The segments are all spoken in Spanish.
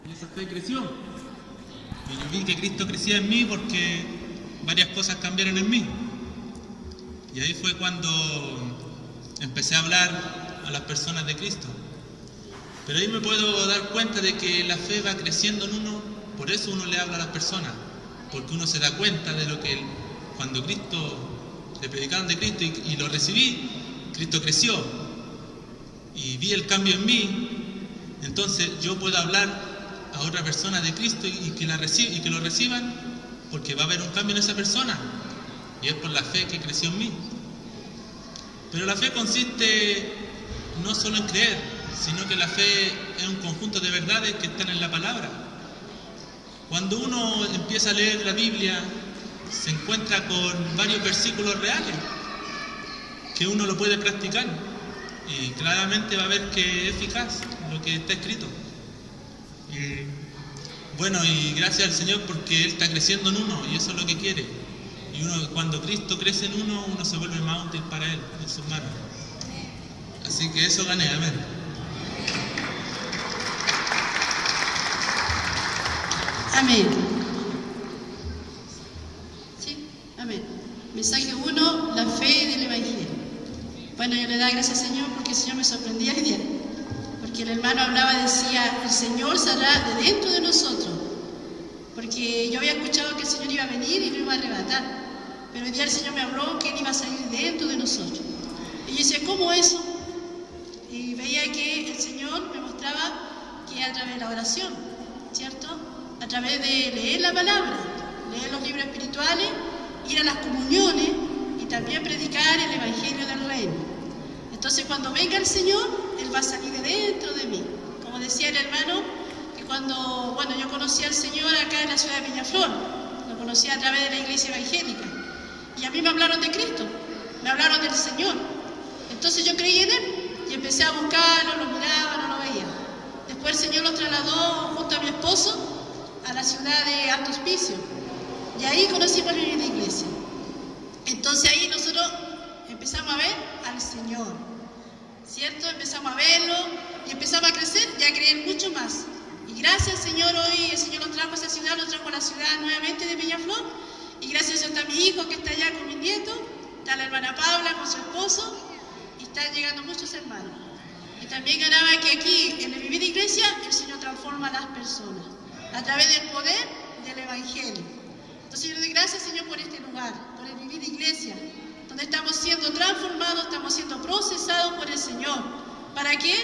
Y esa fe creció. Y yo vi que Cristo crecía en mí porque varias cosas cambiaron en mí. Y ahí fue cuando empecé a hablar a las personas de Cristo. Pero ahí me puedo dar cuenta de que la fe va creciendo en uno, por eso uno le habla a las personas, porque uno se da cuenta de lo que cuando le predicaron de Cristo y lo recibí, Cristo creció y vi el cambio en mí. Entonces yo puedo hablar a otra persona de Cristo y que lo reciban, porque va a haber un cambio en esa persona, y es por la fe que creció en mí. Pero la fe consiste no solo en creer, sino que la fe es un conjunto de verdades que están en la palabra. Cuando uno empieza a leer la Biblia, se encuentra con varios versículos reales que uno lo puede practicar y claramente va a ver que es eficaz lo que está escrito. Y gracias al Señor porque Él está creciendo en uno y eso es lo que quiere. Y cuando Cristo crece en uno se vuelve más útil para Él, en sus manos. Así que eso gané, amén. Amén. Sí, amén. Mensaje 1, la fe del Evangelio. Bueno, yo le doy gracias al Señor porque el Señor me sorprendía hoy día. Porque el hermano hablaba, decía, el Señor saldrá de dentro de nosotros. Porque yo había escuchado que el Señor iba a venir y lo iba a arrebatar. Pero hoy día el Señor me habló que Él iba a salir dentro de nosotros. Y yo decía, ¿cómo eso? Y veía que el Señor me mostraba que a través de la oración, ¿cierto? A través de leer la palabra, leer los libros espirituales, ir a las comuniones y también predicar el Evangelio del Reino. Entonces cuando venga el Señor, Él va a salir de dentro de mí. Como decía el hermano, que yo conocí al Señor acá en la ciudad de Peñaflor, lo conocí a través de la iglesia evangélica. Y a mí me hablaron de Cristo, me hablaron del Señor. Entonces yo creí en Él y empecé a buscarlo, lo miraba, no lo veía. Después el Señor lo trasladó junto a mi esposo a la ciudad de Alto Hospicio. Y ahí conocimos la Divina Iglesia. Entonces ahí nosotros empezamos a ver al Señor, ¿cierto? Empezamos a verlo y empezamos a crecer y a creer mucho más. Y gracias al Señor, hoy el Señor nos trajo a esa ciudad, nos trajo a la ciudad nuevamente de Peñaflor. Y gracias a mi hijo que está allá con mi nieto, está la hermana Paula con su esposo, y están llegando muchos hermanos. Y también ganaba que aquí, en la Divina Iglesia, el Señor transforma a las personas a través del poder del Evangelio. Entonces yo le doy gracias, Señor, por este lugar, por la Divina Iglesia, donde estamos siendo transformados, estamos siendo procesados por el Señor. ¿Para qué?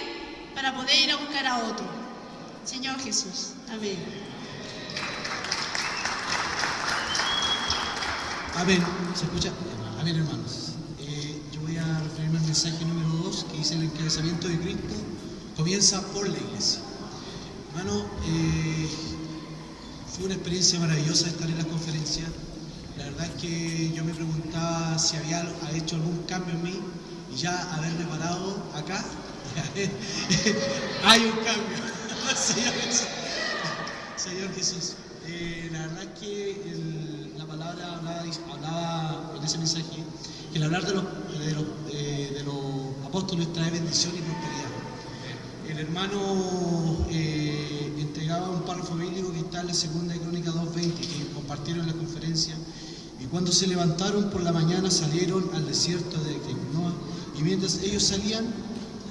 Para poder ir a buscar a otro. Señor Jesús. Amén. Amén. ¿Se escucha? Amén, hermanos. Yo voy a referirme al mensaje número 2, que dice: el encabezamiento de Cristo comienza por la iglesia. Hermano, fue una experiencia maravillosa estar en la conferencia. La verdad es que yo me preguntaba si había hecho algún cambio en mí, y ya haberme parado acá, hay un cambio. Señor Jesús. La verdad es que la palabra hablaba en ese mensaje que el hablar de los apóstoles trae bendición y prosperidad. El hermano entregaba un párrafo bíblico que está en la segunda de Crónicas 2:20, que compartieron en la conferencia. Y cuando se levantaron por la mañana salieron al desierto de Tecoa, y mientras ellos salían,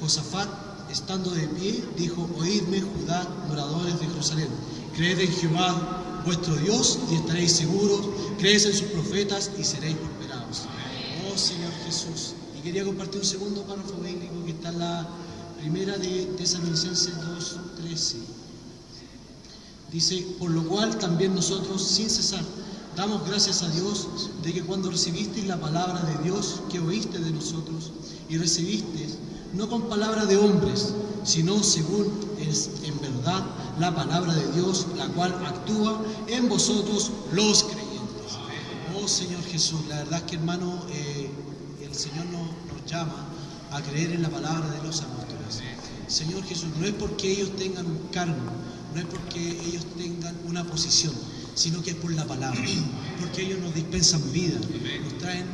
Josafat, estando de pie, dijo: oídme, Judá, moradores de Jerusalén, creed en Jehová vuestro Dios y estaréis seguros, creed en sus profetas y seréis prosperados. Oh Señor Jesús. Y quería compartir un segundo párrafo bíblico que está en la primera de Tesalonicenses 2:13. Dice: por lo cual también nosotros, sin cesar, damos gracias a Dios de que cuando recibisteis la palabra de Dios que oíste de nosotros, y recibisteis no con palabra de hombres, sino según es en verdad la palabra de Dios, la cual actúa en vosotros los creyentes. Oh Señor Jesús, la verdad es que, hermano, el Señor nos llama a creer en la palabra de los apóstoles. Señor Jesús, no es porque ellos tengan un cargo, no es porque ellos tengan una posición, sino que es por la palabra, porque ellos nos dispensan vida,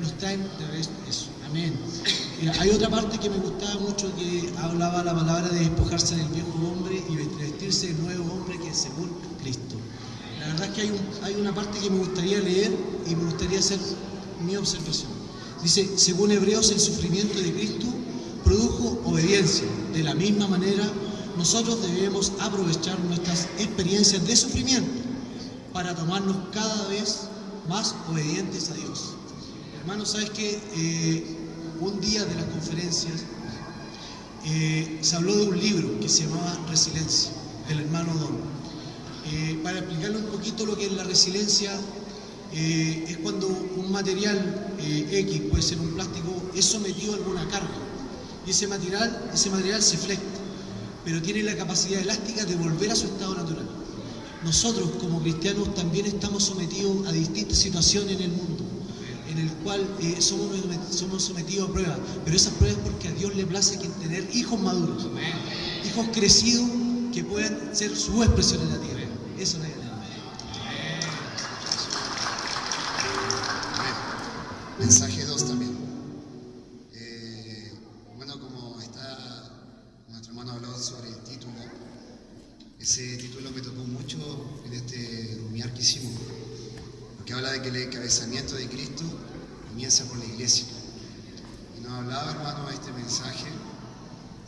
nos traen de eso. Amén. Hay otra parte que me gustaba mucho que hablaba la palabra de despojarse del viejo hombre y vestirse del nuevo hombre que es según Cristo. La verdad es que hay una parte que me gustaría leer y me gustaría hacer mi observación. Dice, según Hebreos, el sufrimiento de Cristo produjo obediencia. De la misma manera, nosotros debemos aprovechar nuestras experiencias de sufrimiento para tomarnos cada vez más obedientes a Dios. Hermano, ¿sabes qué? Un día de las conferencias se habló de un libro que se llamaba Resiliencia, del hermano Don. Para explicarle un poquito lo que es la resiliencia, es cuando un material X, puede ser un plástico, es sometido a alguna carga. Y ese material se flecta, pero tiene la capacidad elástica de volver a su estado natural. Nosotros como cristianos también estamos sometidos a distintas situaciones en el mundo, en el cual somos sometidos a pruebas, pero esas pruebas porque a Dios le place tener hijos maduros, hijos crecidos que puedan ser su expresión en la tierra. Eso es la idea. Mensaje 2 también. Bueno, como está nuestro hermano habló sobre el título, ese título me tocó mucho en este rumiar que hicimos, porque habla de que el encabezamiento de Cristo comienza por la iglesia. Y nos hablaba, hermano, este mensaje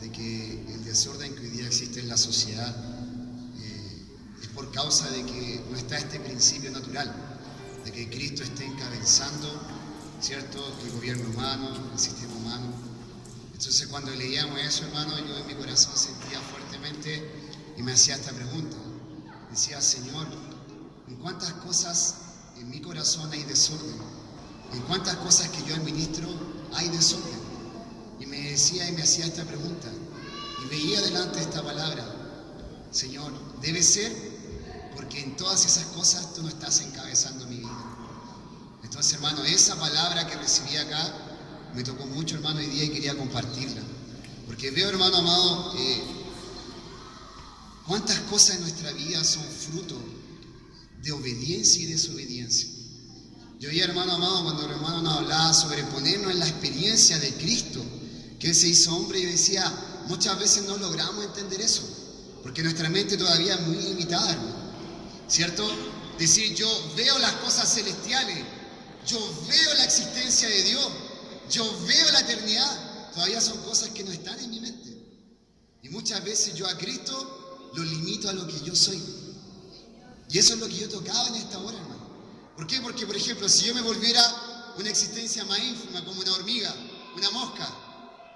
de que el desorden que hoy día existe en la sociedad es por causa de que no está este principio natural, de que Cristo esté encabezando, ¿cierto?, el gobierno humano, el sistema humano. Entonces cuando leíamos eso, hermano, yo en mi corazón sentía fuertemente y me hacía esta pregunta. Decía, Señor, ¿en cuántas cosas en mi corazón hay desorden? ¿En cuántas cosas que yo administro hay desorden? Y me decía y me hacía esta pregunta. Y veía delante esta palabra, Señor, debe ser porque en todas esas cosas tú no estás encabezando mi vida. Entonces, hermano, esa palabra que recibí acá me tocó mucho, hermano, hoy día y quería compartirla. Porque veo, hermano amado, cuántas cosas en nuestra vida son fruto de obediencia y desobediencia. Yo veía, hermano amado, cuando el hermano nos hablaba sobre ponernos en la experiencia de Cristo, que Él se hizo hombre, yo decía, muchas veces no logramos entender eso, porque nuestra mente todavía es muy limitada, hermano. ¿Cierto? Decir, yo veo las cosas celestiales, yo veo la existencia de Dios, yo veo la eternidad, todavía son cosas que no están en mi mente. Y muchas veces yo a Cristo lo limito a lo que yo soy. Y eso es lo que yo tocaba en esta hora, hermano. ¿Por qué? Porque, por ejemplo, si yo me volviera una existencia más ínfima, como una hormiga, una mosca,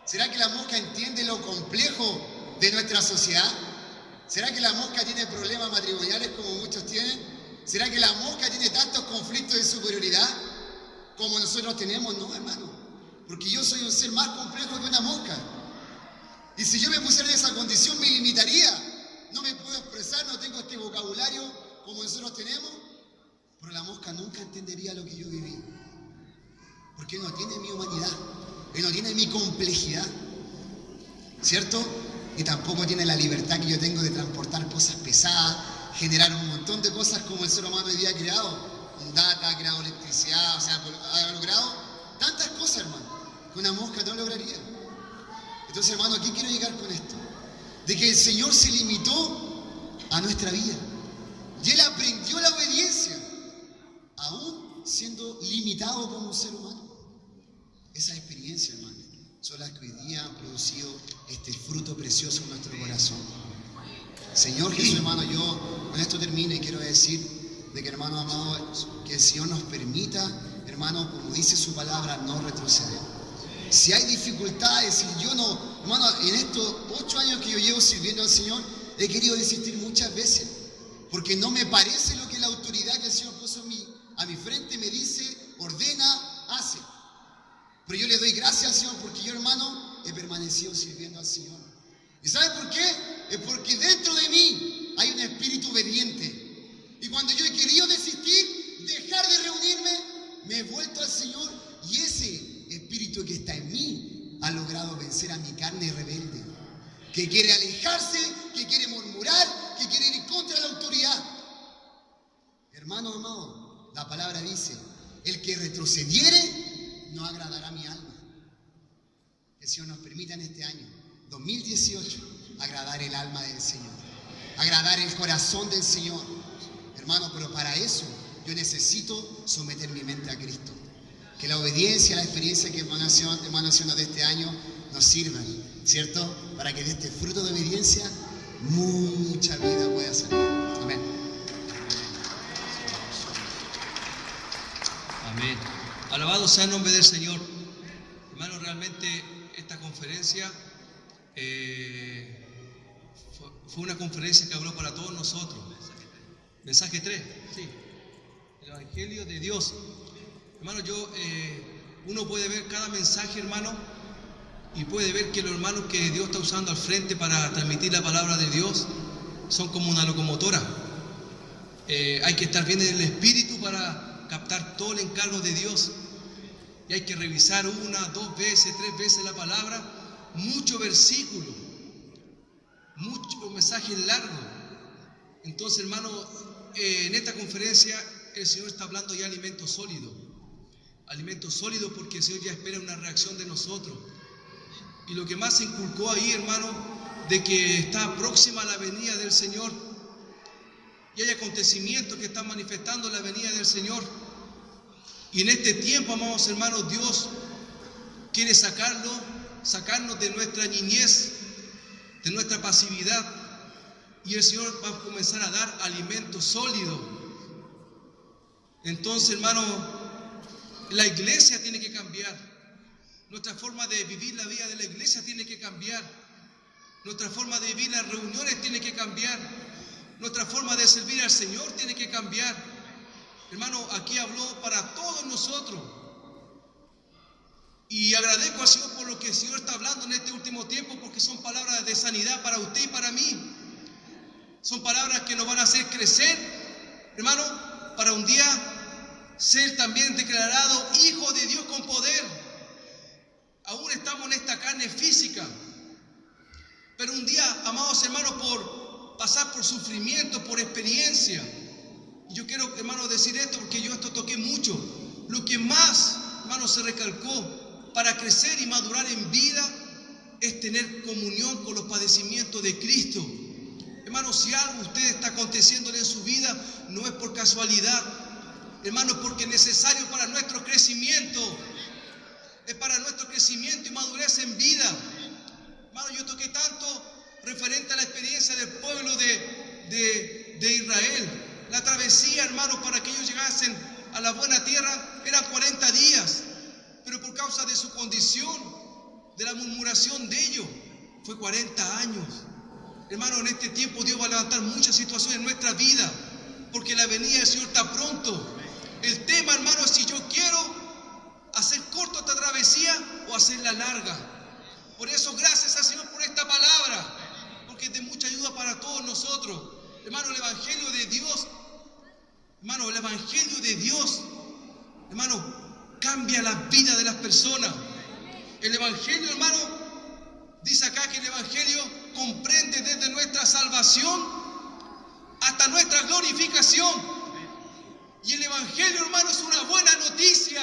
¿será que la mosca entiende lo complejo de nuestra sociedad? ¿Será que la mosca tiene problemas matrimoniales como muchos tienen? ¿Será que la mosca tiene tantos conflictos de superioridad como nosotros tenemos? No, hermano, porque yo soy un ser más complejo que una mosca. Y si yo me pusiera en esa condición me limitaría. No me puedo expresar, no tengo este vocabulario como nosotros tenemos, pero la mosca nunca entendería lo que yo viví. Porque no tiene mi humanidad, él no tiene mi complejidad, ¿cierto? Y tampoco tiene la libertad que yo tengo de transportar cosas pesadas, generar un montón de cosas como el ser humano hoy día ha creado. Data, ha creado electricidad, o sea, ha logrado tantas cosas, hermano, que una mosca no lograría. Entonces, hermano, ¿a qué quiero llegar con esto? De que el Señor se limitó a nuestra vida. Y Él aprendió la obediencia, aún siendo limitado como un ser humano. Esa experiencia, hermano, son las que hoy día han producido este fruto precioso en nuestro corazón. Señor Jesús, hermano, yo con esto termino y quiero decir de que, hermano amado, que el Señor nos permita, hermano, como dice su palabra, no retroceder. Si hay dificultades, si yo no, hermano, en estos 8 años que yo llevo sirviendo al Señor, he querido desistir muchas veces, porque no me parece lo que la autoridad que el Señor puso a mi frente me dice, ordena, hace. Pero yo le doy gracias al Señor porque yo, hermano, he permanecido sirviendo al Señor. ¿Y sabe por qué? Es porque dentro de mí hay un espíritu obediente. Y cuando yo he querido desistir, dejar de reunirme, me he vuelto al Señor y ese espíritu que está en mí ha logrado vencer a mi carne rebelde, que quiere alejarse, que quiere murmurar, que quiere ir en contra de la autoridad. Hermano amado, la palabra dice, el que retrocediere no agradará a mi alma. el Señor nos permita en este año, 2018, agradar el alma del Señor, agradar el corazón del Señor. Hermano, pero para eso yo necesito someter mi mente a Cristo. Que la obediencia, la experiencia que hemos haciendo de este año nos sirvan, ¿cierto? Para que de este fruto de obediencia mucha vida pueda salir. Amén. Amén. Alabado sea el nombre del Señor. Hermano, realmente esta conferencia fue una conferencia que habló para todos nosotros. Mensaje 3, sí. El Evangelio de Dios. Hermano, uno puede ver cada mensaje, hermano, y puede ver que los hermanos que Dios está usando al frente para transmitir la palabra de Dios son como una locomotora. Hay que estar bien en el espíritu para captar todo el encargo de Dios. Y hay que revisar 1, 2 veces, 3 veces la palabra, muchos versículos, muchos mensajes largos. Entonces, hermano, en esta conferencia el Señor está hablando ya de alimento sólido porque el Señor ya espera una reacción de nosotros. Y lo que más se inculcó ahí, hermano, de que está próxima la venida del Señor y hay acontecimientos que están manifestando la venida del Señor. Y en este tiempo, amados hermanos, Dios quiere sacarnos de nuestra niñez, de nuestra pasividad, y el Señor va a comenzar a dar alimento sólido. Entonces, hermano, la iglesia tiene que cambiar. Nuestra forma de vivir la vida de la iglesia tiene que cambiar. Nuestra forma de vivir las reuniones tiene que cambiar. Nuestra forma de servir al Señor tiene que cambiar. Hermano, aquí habló para todos nosotros. Y agradezco al Señor por lo que el Señor está hablando en este último tiempo, porque son palabras de sanidad para usted y para mí. Son palabras que nos van a hacer crecer, hermano, para un día ser también declarado hijo de Dios con poder. Aún estamos en esta carne física, pero un día, amados hermanos, por pasar por sufrimiento, por experiencia. Y yo quiero, hermano, decir esto porque yo esto toqué mucho. Lo que más, hermano, se recalcó para crecer y madurar en vida es tener comunión con los padecimientos de Cristo. Hermano, si algo usted está aconteciendo en su vida, no es por casualidad. Hermano, es porque es necesario para nuestro crecimiento. Es para nuestro crecimiento y madurez en vida. Hermano, yo toqué tanto referente a la experiencia del pueblo de Israel. La travesía, hermano, para que ellos llegasen a la buena tierra eran 40 días. Pero por causa de su condición, de la murmuración de ellos, fue 40 años. Hermano, en este tiempo Dios va a levantar muchas situaciones en nuestra vida, porque la venida del Señor está pronto. El tema, hermano, es si yo quiero hacer corto esta travesía o hacerla larga. Por eso, gracias al Señor por esta palabra, porque es de mucha ayuda para todos nosotros. Hermano, el Evangelio de Dios, hermano, el Evangelio de Dios, hermano, cambia la vida de las personas. El Evangelio, hermano, dice acá que el Evangelio comprende desde nuestra salvación hasta nuestra glorificación. Y el Evangelio, hermano, es una buena noticia.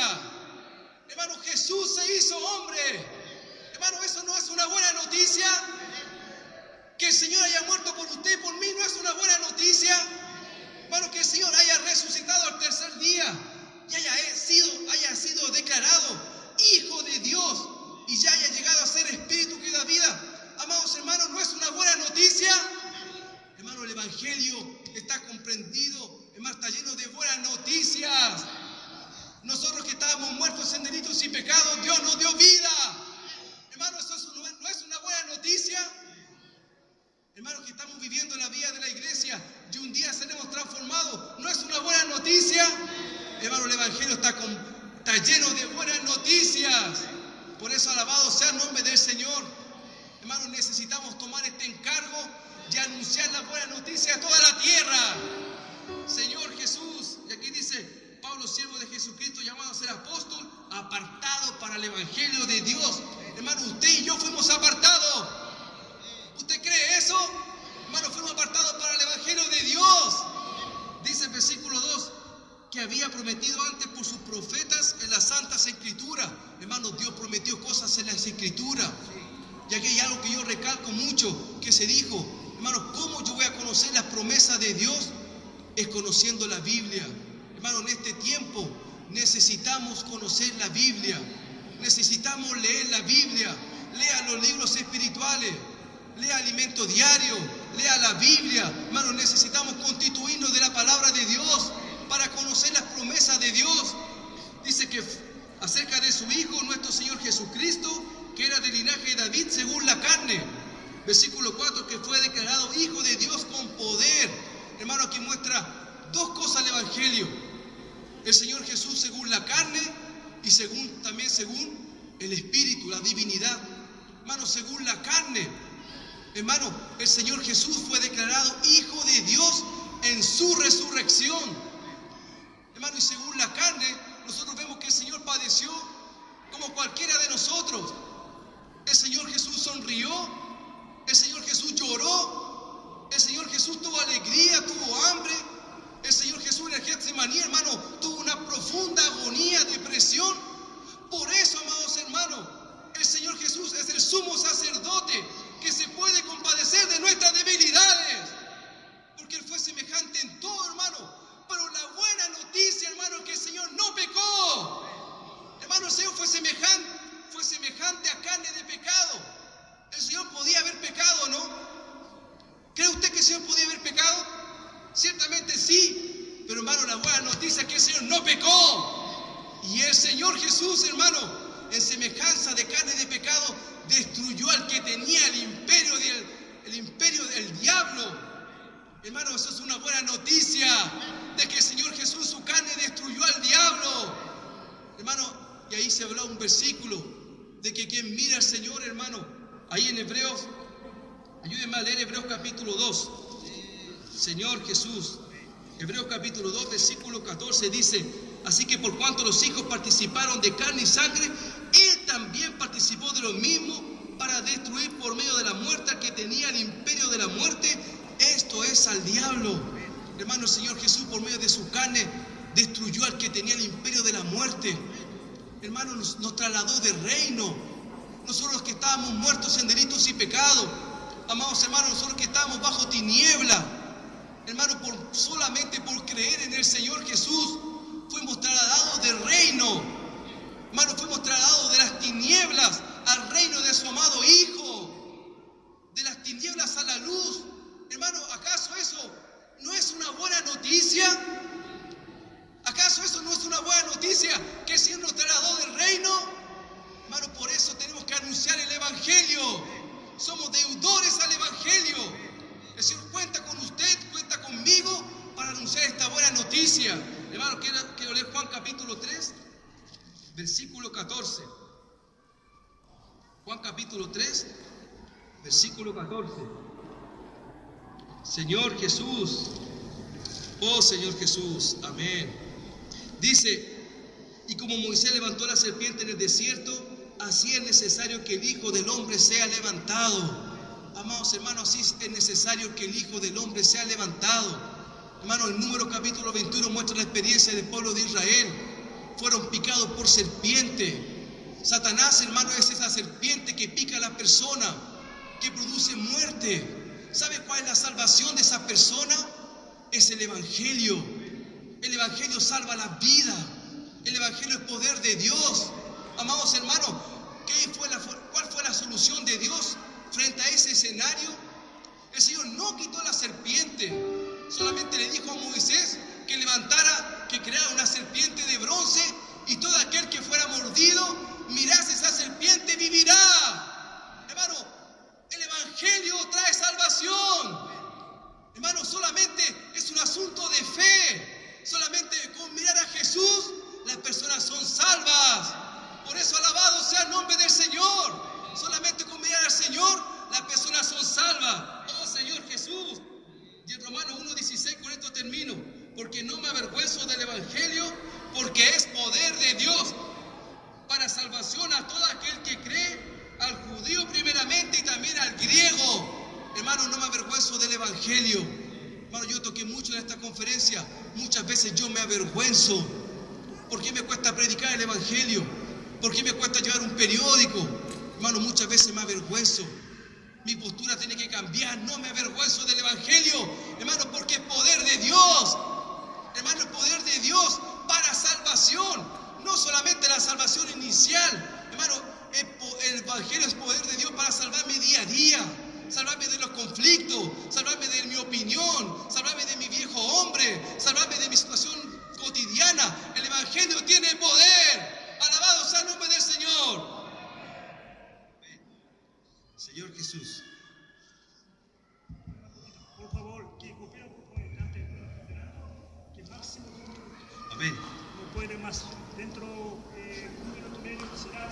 Hermano, Jesús se hizo hombre. Hermano, ¿eso no es una buena noticia? Que el Señor haya muerto por usted y por mí no es una buena noticia. Hermano, que el Señor haya resucitado al tercer día y haya sido declarado Hijo de Dios y ya haya llegado a ser Espíritu que da vida. Amados hermanos, ¿no es una buena noticia? Hermano, el Evangelio está comprendido, hermano, está lleno de buenas noticias. Nosotros que estábamos muertos en delitos y pecados, Dios nos dio vida. Hermano, ¿eso no es una buena noticia? Hermano, que estamos viviendo la vida de la iglesia y un día seremos transformados, ¿no es una buena noticia? Hermano, el Evangelio está lleno de buenas noticias. Por eso, alabado sea el nombre del Señor. Hermano, necesitamos tomar este encargo y anunciar la buena noticia a toda la tierra. Señor Jesús, y aquí dice Pablo, siervo de Jesucristo, llamado a ser apóstol, apartado para el Evangelio de Dios. Hermano, usted y yo fuimos apartados. ¿Usted cree eso? Hermano, fuimos apartados para el Evangelio de Dios. Dice el versículo 2, que había prometido antes por sus profetas en las Santas Escrituras. Hermano, Dios prometió cosas en las Escrituras. Y aquí hay algo que yo recalco mucho, que se dijo, hermano, ¿cómo yo voy a conocer las promesas de Dios? Es conociendo la Biblia. Hermano, en este tiempo necesitamos conocer la Biblia. Necesitamos leer la Biblia. Lea los libros espirituales. Lea alimento diario. Lea la Biblia. Hermano, necesitamos constituirnos de la palabra de Dios para conocer las promesas de Dios. Dice que acerca de su Hijo, nuestro Señor Jesucristo, que era del linaje de David según la carne. Versículo 4, que fue declarado Hijo de Dios con poder. Hermano, aquí muestra dos cosas el Evangelio. El Señor Jesús según la carne y también según el Espíritu, la divinidad. Hermano, según la carne. Hermano, el Señor Jesús fue declarado Hijo de Dios en su resurrección. Hermano, y según la carne, nosotros vemos que el Señor padeció como cualquiera de nosotros. El Señor Jesús sonrió. El Señor Jesús lloró. El Señor Jesús tuvo alegría, tuvo hambre. El Señor Jesús en el Getsemaní, hermano, tuvo una profunda agonía, depresión. Por eso, amados hermanos, el Señor Jesús es el sumo sacerdote que se puede compadecer de nuestras debilidades. Porque Él fue semejante en todo, hermano. Pero la buena noticia, hermano, es que el Señor no pecó. Hermano, el Señor fue semejante a carne de pecado. ¿El Señor podía haber pecado o no? ¿Cree usted que el Señor podía haber pecado? Ciertamente sí. Pero hermano, la buena noticia es que el Señor no pecó. Y el Señor Jesús, hermano, en semejanza de carne de pecado, destruyó al que tenía el imperio del diablo. Hermano, eso es una buena noticia, de que el Señor Jesús, su carne, destruyó al diablo. Hermano, y ahí se habló un versículo, de que quien mira al Señor, hermano, ahí en Hebreos, ayúdenme a leer Hebreos capítulo 2, Señor Jesús, Hebreos capítulo 2, versículo 14, dice, así que por cuanto los hijos participaron de carne y sangre, Él también participó de lo mismo, para destruir por medio de la muerte al que tenía el imperio de la muerte, esto es al diablo. Hermano, el Señor Jesús por medio de su carne destruyó al que tenía el imperio de la muerte. Hermano, nos trasladó de reino. Nosotros los que estábamos muertos en delitos y pecados, amados hermanos, nosotros que estábamos bajo tiniebla, hermano, solamente por creer en el Señor Jesús, fuimos trasladados de reino. Hermano, fuimos trasladados de las tinieblas al reino de su amado Hijo, de las tinieblas a la luz. Hermano, ¿acaso eso no es una buena noticia? ¿Acaso eso no es una buena noticia, que el Señor nos trasladó del reino? Hermano, por eso tenemos que anunciar el Evangelio. Somos deudores al Evangelio. El Señor cuenta con usted, cuenta conmigo para anunciar esta buena noticia. Hermano, quiero leer Juan capítulo 3, versículo 14. Juan capítulo 3, versículo 14. Señor Jesús, oh Señor Jesús, amén. Dice, y como Moisés levantó la serpiente en el desierto, así es necesario que el Hijo del Hombre sea levantado. Amados hermanos, así es necesario que el Hijo del Hombre sea levantado. Hermanos, el Número capítulo 21 muestra la experiencia del pueblo de Israel. Fueron picados por serpiente. Satanás, hermano, es esa serpiente que pica a la persona, que produce muerte. ¿Sabe cuál es la salvación de esa persona? Es el Evangelio. El Evangelio salva la vida. El Evangelio es poder de Dios. Amados hermanos, ¿cuál fue la solución de Dios frente a ese escenario? El Señor no quitó la serpiente. Solamente le dijo a Moisés que levantara, que creara una serpiente de bronce, y todo aquel que fuera mordido, mirase esa serpiente, vivirá. Hermano, el Evangelio trae salvación. Hermano, solamente es un asunto de fe. Solamente con mirar a Jesús, las personas son salvas. Por eso alabado sea el nombre del Señor. Solamente con mirar al Señor, las personas son salvas. Oh Señor Jesús. Y en Romanos 1:16, con esto termino. Porque no me avergüenzo del Evangelio, porque es poder de Dios para salvación a todo aquel que cree, al judío primeramente y también al griego. Hermano, no me avergüenzo del Evangelio. Hermano, yo toqué mucho en esta conferencia. Muchas veces yo me avergüenzo. ¿Por qué me cuesta predicar el Evangelio? ¿Por qué me cuesta llevar un periódico? Hermano, muchas veces me avergüenzo. Mi postura tiene que cambiar. No me avergüenzo del Evangelio, hermano, porque es poder de Dios. Hermano, el poder de Dios para salvación. No solamente la salvación inicial. Hermano, el Evangelio es poder de Dios para salvarme día a día. Salvarme de los conflictos. Salvarme de mi opinión. Salvarme de mi viejo hombre. Salvarme de mi situación cotidiana. El Evangelio tiene poder. Alabado sea el nombre del Señor. Señor Jesús. Por favor, que coopera un poco delante, que máximo Amén. no puede más. Dentro de un minuto y medio será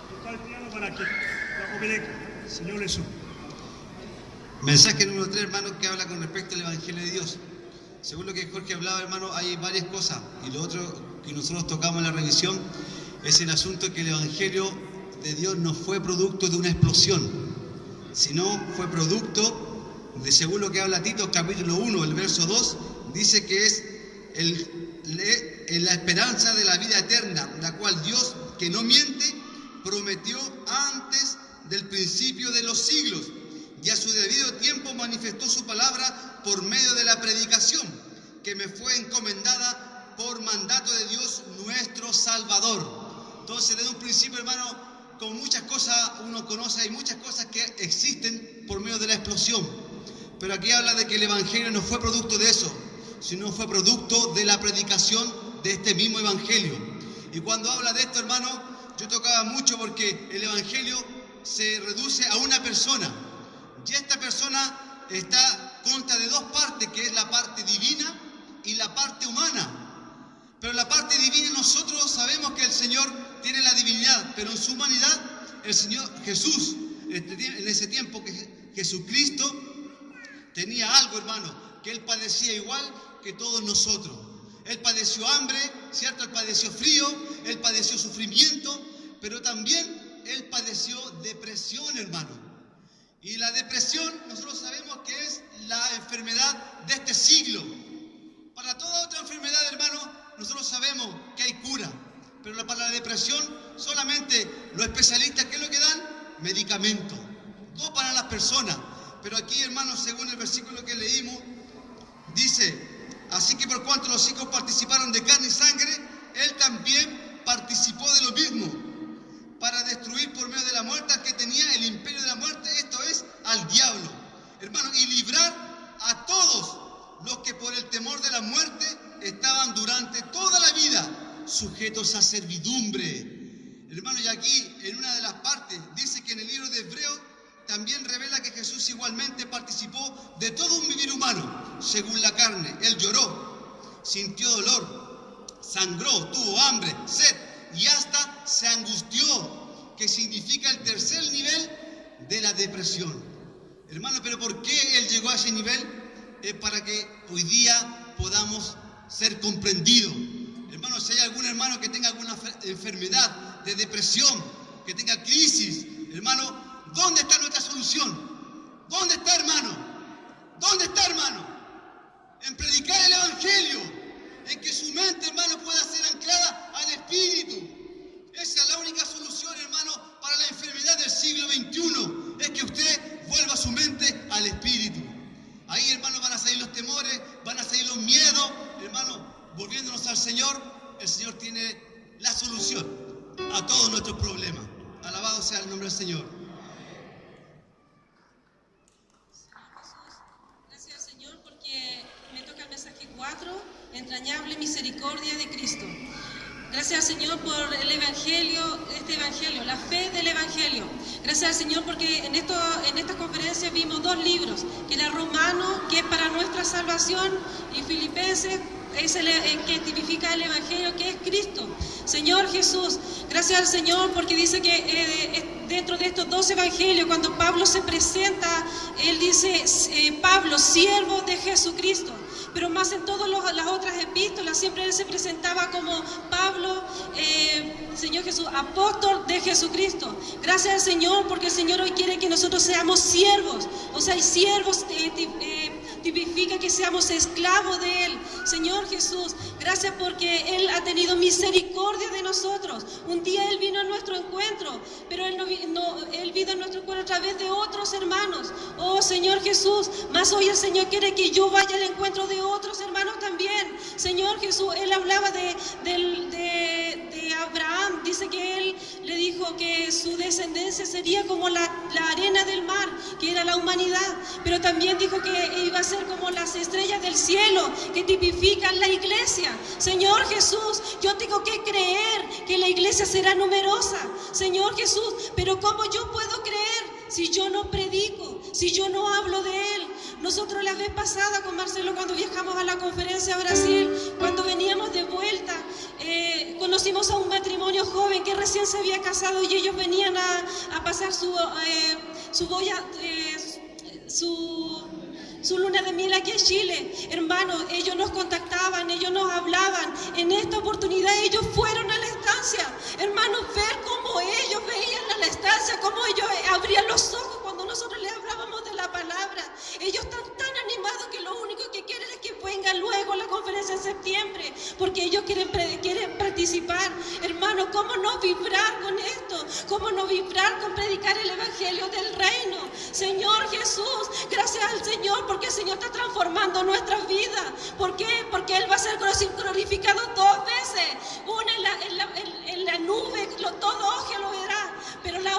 tocar el piano para que la obedezca. Señor Jesús. Mensaje número 3, hermano, que habla con respecto al Evangelio de Dios. Según lo que Jorge hablaba, hermano, hay varias cosas. Y lo otro que nosotros tocamos en la revisión es el asunto que el Evangelio de Dios no fue producto de una explosión, sino fue producto de, según lo que habla Tito, capítulo 1, el verso 2, dice que es la esperanza de la vida eterna, la cual Dios, que no miente, prometió antes del principio de los siglos, y a su debido tiempo manifestó su palabra por medio de la predicación, que me fue encomendada por mandato de Dios nuestro Salvador. Entonces, desde un principio, hermano, como muchas cosas uno conoce, hay muchas cosas que existen por medio de la explosión. Pero aquí habla de que el Evangelio no fue producto de eso, sino fue producto de la predicación de este mismo Evangelio. Y cuando habla de esto, hermano, yo tocaba mucho porque el Evangelio se reduce a una persona. Y esta persona consta de dos partes, que es la parte divina y la parte humana. Pero la parte divina, nosotros sabemos que el Señor tiene la divinidad, pero en su humanidad, el Señor Jesús, en ese tiempo que Jesucristo tenía algo, hermano, que Él padecía igual que todos nosotros. Él padeció hambre, ¿cierto? Él padeció frío, Él padeció sufrimiento, pero también Él padeció depresión, hermano. Y la depresión, nosotros sabemos que es la enfermedad de este siglo. Para toda otra enfermedad, hermano, nosotros sabemos que hay cura, pero para la depresión solamente los especialistas, ¿qué es lo que dan? Medicamentos, no para las personas. Pero aquí, hermanos, según el versículo que leímos, dice: así que por cuanto los hijos participaron de carne y sangre, Él también participó de lo mismo, para destruir por medio de la muerte al que tenía el imperio de la muerte, esto es, al diablo, hermano, y librar a todos los que por el temor de la muerte estaban durante toda la vida sujetos a servidumbre. Hermano, y aquí en una de las partes dice que en el libro de Hebreos también revela que Jesús igualmente participó de todo un vivir humano, según la carne. Él lloró, sintió dolor, sangró, tuvo hambre, sed y hasta se angustió, que significa el tercer nivel de la depresión. Hermano, pero ¿por qué Él llegó a ese nivel? Es para que hoy día podamos ser comprendidos. Hermano, si hay algún hermano que tenga alguna enfermedad de depresión, que tenga crisis, hermano, ¿dónde está nuestra solución? ¿Dónde está, hermano? ¿Dónde está, hermano? En predicar el Evangelio, en que su mente, hermano, pueda ser anclada al Espíritu. Esa es la única solución, hermano, para la enfermedad del siglo XXI, es que usted vuelva su mente al Espíritu. Ahí, hermano, van a salir los temores, van a salir los miedos. Hermano, volviéndonos al Señor, el Señor tiene la solución a todos nuestros problemas. Alabado sea el nombre del Señor. Gracias, Señor, porque me toca el mensaje 4, entrañable misericordia de Cristo. Gracias, Señor, por el Evangelio, este Evangelio, la fe del Evangelio. Gracias, Señor, porque en esta conferencia vimos dos libros, que era Romano, que es para nuestra salvación, y Filipenses, es el que tipifica el Evangelio, que es Cristo. Señor Jesús, gracias al Señor, porque dice que dentro de estos dos evangelios, cuando Pablo se presenta, él dice, Pablo, siervo de Jesucristo. Pero más en todas las otras epístolas, siempre él se presentaba como Pablo, Señor Jesús, apóstol de Jesucristo. Gracias al Señor, porque el Señor hoy quiere que nosotros seamos siervos. O sea, hay siervos tipifica que seamos esclavos de Él. Señor Jesús, gracias porque Él ha tenido misericordia de nosotros. Un día Él vino a nuestro encuentro, pero Él vino a nuestro encuentro a través de otros hermanos. Oh Señor Jesús, más hoy el Señor quiere que yo vaya al encuentro de otros hermanos también. Señor Jesús, Él hablaba de Abraham, dice que Él le dijo que su descendencia sería como la arena del mar, que era la humanidad, pero también dijo que iba a ser como las estrellas del cielo, que tipifican la iglesia. Señor Jesús, yo tengo que creer que la iglesia será numerosa, Señor Jesús, pero ¿cómo yo puedo creer si yo no predico, si yo no hablo de Él? Nosotros la vez pasada con Marcelo, cuando viajamos a la conferencia a Brasil, cuando veníamos de vuelta, conocimos a un matrimonio joven que recién se había casado y ellos venían a pasar su luna de miel aquí en Chile. Hermanos, ellos nos contactaban, ellos nos hablaban. En esta oportunidad ellos fueron a la estancia. Hermanos, ver cómo ellos veían a la estancia, cómo ellos abrían los ojos cuando nosotros les hablábamos de la palabra. Ellos están tan animados que lo único que quieren es que vengan luego a la conferencia en septiembre, porque ellos quieren participar. Hermanos, ¿cómo no vibrar con esto? ¿Cómo no vibrar con predicar el evangelio del reino? Señor Jesús, gracias al Señor, porque el Señor está transformando nuestras vidas. ¿Por qué? Porque Él va a ser glorificado 2 veces. Una en la nube, todo ojo lo verá. Pero la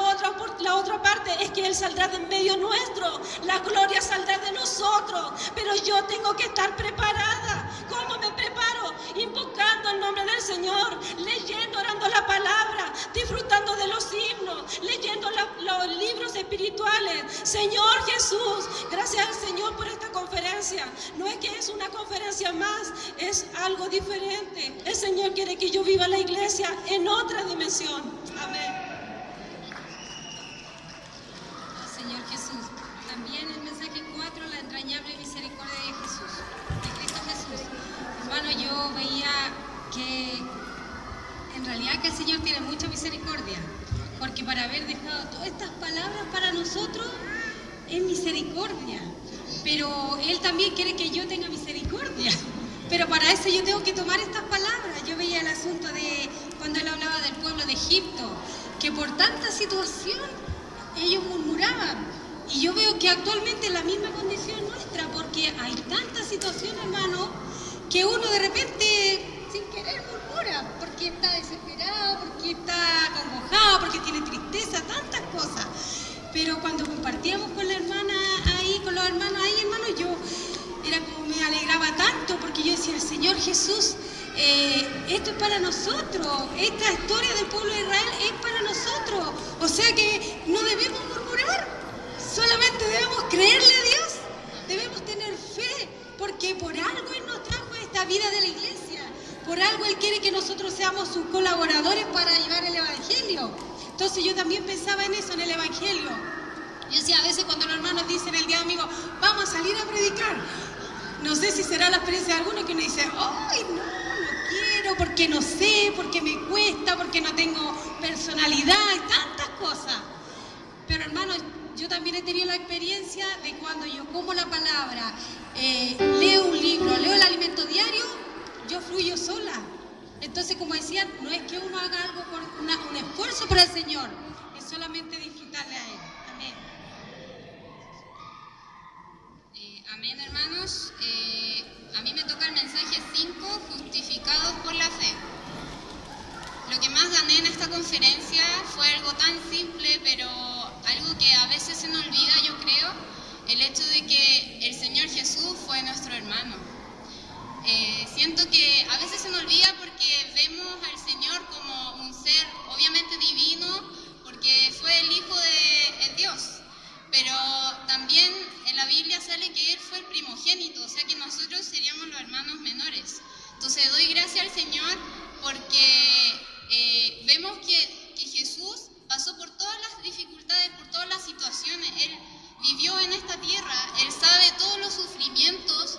otra parte es que Él saldrá de en medio nuestro. La gloria saldrá de nosotros. Pero yo tengo que estar preparada. ¿Cómo me preparo? Invocando el nombre del Señor, leyendo, orando la palabra, disfrutando de los himnos, leyendo los libros espirituales. Señor Jesús, gracias al Señor por esta conferencia. No es que es una conferencia más, es algo diferente. El Señor quiere que yo viva la iglesia en otra dimensión. Amén. Señor Jesús, también el mensaje 4, la entrañable misericordia de Jesús, de Cristo Jesús. Hermano, yo veía que en realidad que el Señor tiene mucha misericordia, porque para haber dejado todas estas palabras para nosotros es misericordia, pero Él también quiere que yo tenga misericordia, pero para eso yo tengo que tomar estas palabras. Yo veía el asunto de cuando Él hablaba del pueblo de Egipto, que por tanta situación ellos murmuraban, y yo veo que actualmente es la misma condición nuestra, porque hay tanta situación, hermano, que uno de repente sin querer murmura, porque está desesperado, porque está acongojado, porque tiene tristeza, tantas cosas. Pero cuando compartíamos con la hermana ahí, con los hermanos ahí, hermano, yo era como me alegraba tanto, porque yo decía, Señor Jesús, esto es para nosotros, esta historia del pueblo de Israel es para nosotros, o sea que no debemos murmurar, solamente debemos creerle a Dios, debemos tener fe, porque por algo Él nos trajo esta vida de la iglesia, por algo Él quiere que nosotros seamos sus colaboradores para llevar el evangelio. Entonces yo también pensaba en eso, en el evangelio. Yo decía, a veces cuando los hermanos dicen el día domingo, vamos a salir a predicar, no sé si será la experiencia de alguno que uno dice, ¡ay, no quiero, porque no sé, porque me cuesta, porque no tengo personalidad y tantas cosas! Pero hermanos, yo también he tenido la experiencia de cuando yo como la palabra, leo un libro, leo el alimento diario, yo fluyo sola. Entonces, como decían, no es que uno haga algo por un esfuerzo para el Señor, es solamente disfrutarle a Él. Amén. Amén, hermanos. A mí me toca el mensaje 5, justificados por la fe. Lo que más gané en esta conferencia fue algo tan simple, pero algo que a veces se nos olvida, yo creo, el hecho de que el Señor Jesús fue nuestro hermano. Siento que a veces se nos olvida porque vemos al Señor como un ser obviamente divino, porque fue el Hijo de Dios, pero también en la Biblia sale que Él fue el primogénito, o sea que nosotros seríamos los hermanos menores. Entonces doy gracias al Señor porque vemos que Jesús pasó por todas las dificultades, por todas las situaciones. Él vivió en esta tierra, Él sabe todos los sufrimientos,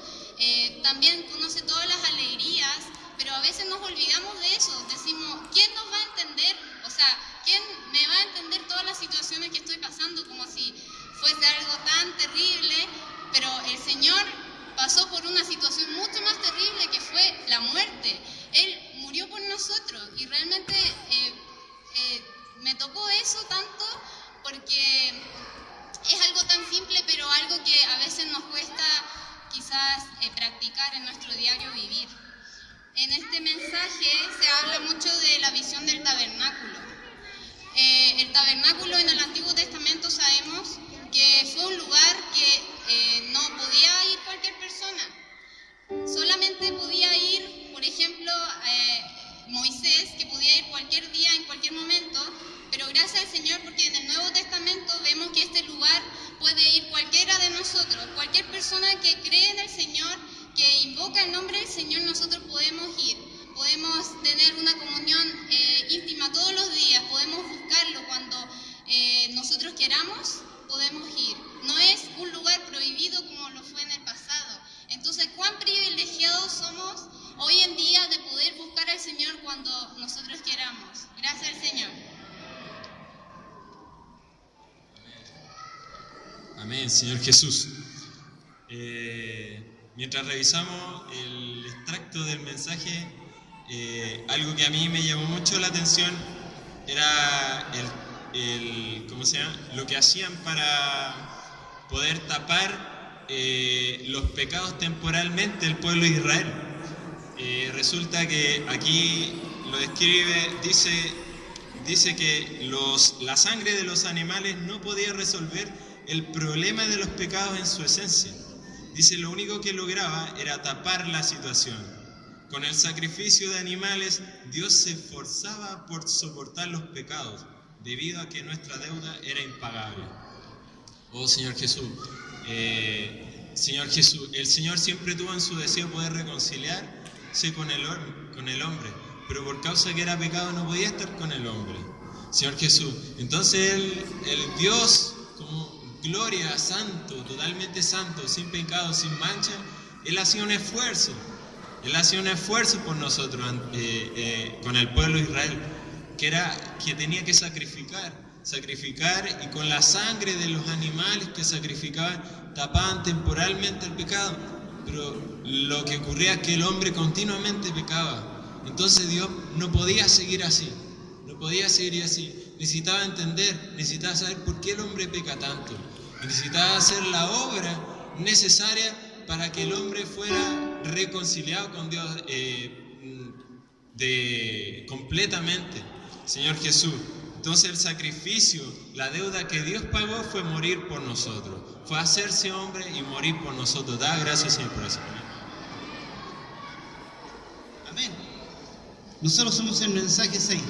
también conoce todas las alegrías, pero a veces nos olvidamos de eso. Decimos, ¿quién nos va a entender? O sea, ¿quién me va a entender todas las situaciones que estoy pasando? Como si fuese algo tan terrible, pero el Señor pasó por una situación mucho más terrible que fue la muerte. Él murió por nosotros y realmente me tocó eso tanto porque es algo tan simple, pero algo que a veces nos cuesta quizás practicar en nuestro diario vivir. En este mensaje se habla mucho de la visión del tabernáculo. El tabernáculo en el Antiguo Testamento sabemos que fue un lugar que no podía ir cualquier persona. Solamente podía ir, por ejemplo, Moisés, que podía ir cualquier día, en cualquier momento, pero gracias al Señor, porque en el Nuevo Testamento vemos que este lugar puede ir cualquiera de nosotros, cualquier persona que cree en el Señor, que invoca el nombre del Señor, nosotros podemos ir, podemos tener una comunión íntima todos los días, podemos buscarlo cuando nosotros queramos, podemos ir. No es un lugar prohibido como lo fue en el pasado. Entonces, cuán privilegiados somos hoy en día de poder buscar al Señor cuando nosotros queramos. Gracias al Señor. Amén, Señor Jesús. Mientras revisamos el extracto del mensaje, algo que a mí me llamó mucho la atención era ¿cómo se llama? Lo que hacían para poder tapar los pecados temporalmente del pueblo de Israel. Resulta que aquí lo describe, dice que la sangre de los animales no podía resolver el problema de los pecados en su esencia. Dice, lo único que lograba era tapar la situación. Con el sacrificio de animales, Dios se esforzaba por soportar los pecados, debido a que nuestra deuda era impagable. Oh Señor Jesús, el Señor siempre tuvo en su deseo poder reconciliarse con el hombre, pero por causa que era pecado no podía estar con el hombre. Señor Jesús, entonces el Dios como gloria, santo, totalmente santo, sin pecado, sin mancha, Él hacía un esfuerzo. Él hacía un esfuerzo por nosotros, con el pueblo de Israel, que tenía que sacrificar, y con la sangre de los animales que sacrificaban, tapaban temporalmente el pecado. Pero lo que ocurría es que el hombre continuamente pecaba. Entonces Dios no podía seguir así, necesitaba entender, necesitaba saber por qué el hombre peca tanto. Necesitaba hacer la obra necesaria para que el hombre fuera reconciliado con Dios completamente. Señor Jesús, entonces el sacrificio, la deuda que Dios pagó fue morir por nosotros, fue hacerse hombre y morir por nosotros. Da gracias, Señor, por eso. Amén. Nosotros somos el mensaje 6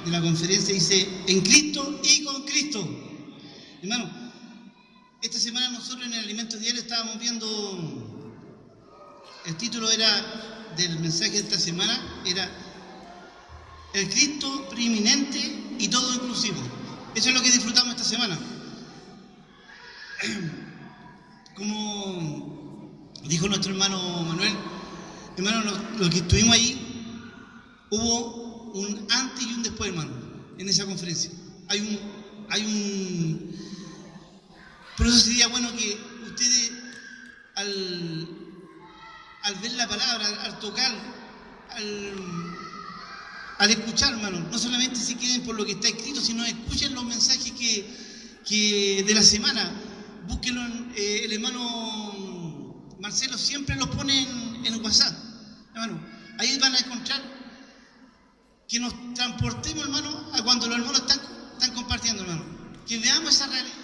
de la conferencia, dice, en Cristo y con Cristo. Hermano, esta semana nosotros en el Alimento Diario estábamos viendo, el título del mensaje de esta semana era el Cristo preeminente y todo inclusivo. Eso es lo que disfrutamos esta semana. Como dijo nuestro hermano Manuel, los que estuvimos ahí, hubo un antes y un después, hermano, en esa conferencia. Por eso sería bueno que ustedes, al ver la palabra, al tocar, al escuchar, hermano, no solamente se queden por lo que está escrito, sino escuchen los mensajes que de la semana. Búsquenlo, el hermano Marcelo siempre los pone en WhatsApp, hermano. Ahí van a encontrar que nos transportemos, hermano, a cuando los hermanos están compartiendo, hermano. Que veamos esa realidad.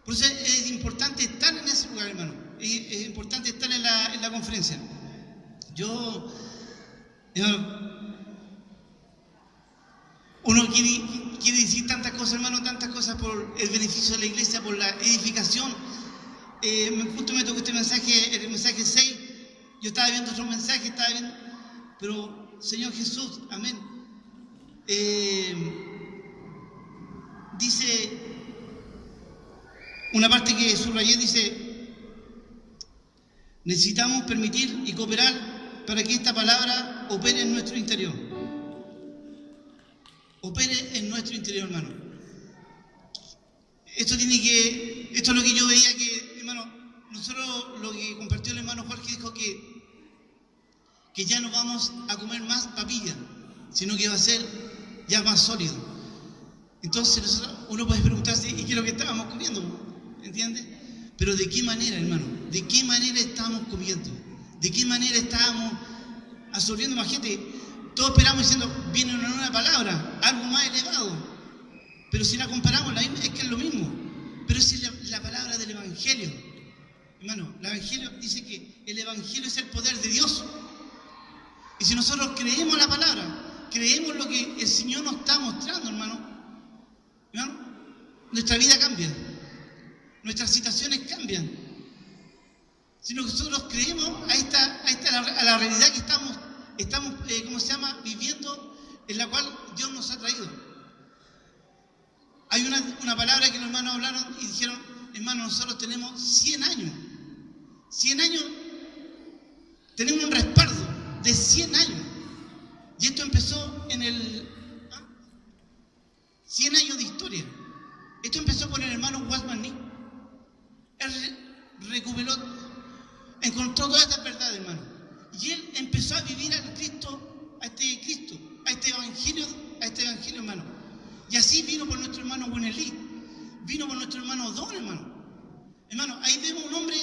Por eso es importante estar en ese lugar, hermano. Es importante estar en la conferencia. Uno quiere decir tantas cosas, hermano, tantas cosas por el beneficio de la iglesia, por la edificación. Justo me tocó este mensaje, el mensaje 6. Yo estaba viendo otro mensaje, pero Señor Jesús, amén. Dice una parte que subrayé, dice, necesitamos permitir y cooperar para que esta palabra opere en nuestro interior. Opere en nuestro interior, hermano. Esto es lo que yo veía que, hermano, nosotros lo que compartió el hermano Jorge dijo que ya no vamos a comer más papilla, sino que va a ser ya más sólido. Entonces uno puede preguntarse, ¿y qué es lo que estábamos comiendo? ¿Entiendes? Pero ¿de qué manera, hermano? ¿De qué manera estábamos comiendo? ¿De qué manera estábamos absorbiendo? Imagínate, todos esperamos diciendo, viene una nueva palabra, algo más elevado. Pero si la comparamos, es que es lo mismo. Pero es la palabra del Evangelio. Hermano, el Evangelio dice que el Evangelio es el poder de Dios. Y si nosotros creemos la palabra, creemos lo que el Señor nos está mostrando, hermano, nuestra vida cambia. Nuestras situaciones cambian. Si nosotros creemos a la realidad que estamos viviendo, en la cual Dios nos ha traído. Hay una palabra que los hermanos hablaron y dijeron, hermano, nosotros tenemos 100 años. 100 años, tenemos un respaldo de 100 años. Y esto empezó en 100 años de historia. Esto empezó con el hermano Watchman Nee. Él recuperó, encontró todas estas verdades, hermano. Y él empezó a vivir a este evangelio, hermano. Y así vino por nuestro hermano Wenelí, vino por nuestro hermano Don, hermano. Hermano, ahí vemos un hombre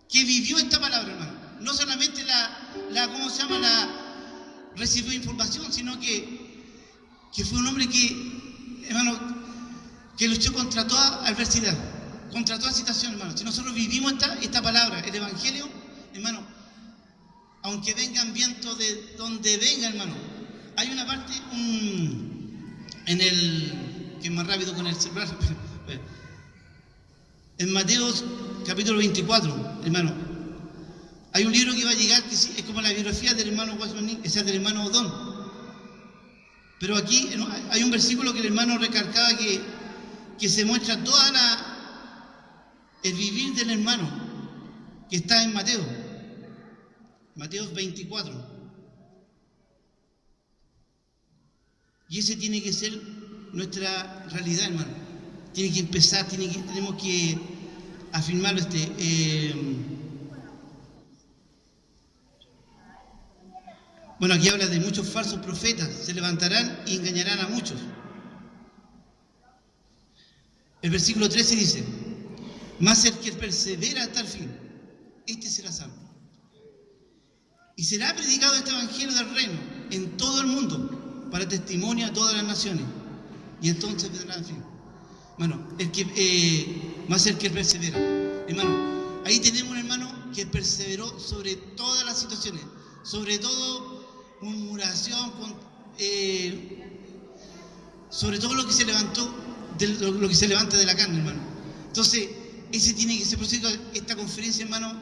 que vivió esta palabra, hermano. No solamente recibió información, sino que fue un hombre que luchó contra toda adversidad, contra toda situación, hermano. Si nosotros vivimos esta palabra, el Evangelio, hermano, aunque vengan vientos de donde venga, hermano, hay una parte, que es más rápido con el celular, en Mateo capítulo 24, hermano, hay un libro que va a llegar que es como la biografía del hermano Watchman Nee, esa del hermano Don. Pero aquí hay un versículo que el hermano recalcaba que se muestra el vivir del hermano, que está en Mateo 24. Y ese tiene que ser nuestra realidad, hermano. Tiene que empezar, tenemos que afirmarlo. Bueno, aquí habla de muchos falsos profetas, se levantarán y engañarán a muchos. El versículo 13 dice, mas el que persevera hasta el fin, este será salvo. Y será predicado este evangelio del reino en todo el mundo, para testimonio a todas las naciones. Y entonces vendrá el fin. Hermano, más el que persevera. Hermano, ahí tenemos un hermano que perseveró sobre todas las situaciones, sobre todo murmuración, sobre todo lo que se levantó, lo que se levanta de la carne, hermano. Entonces, ese tiene que ser, por cierto, esta conferencia, hermano,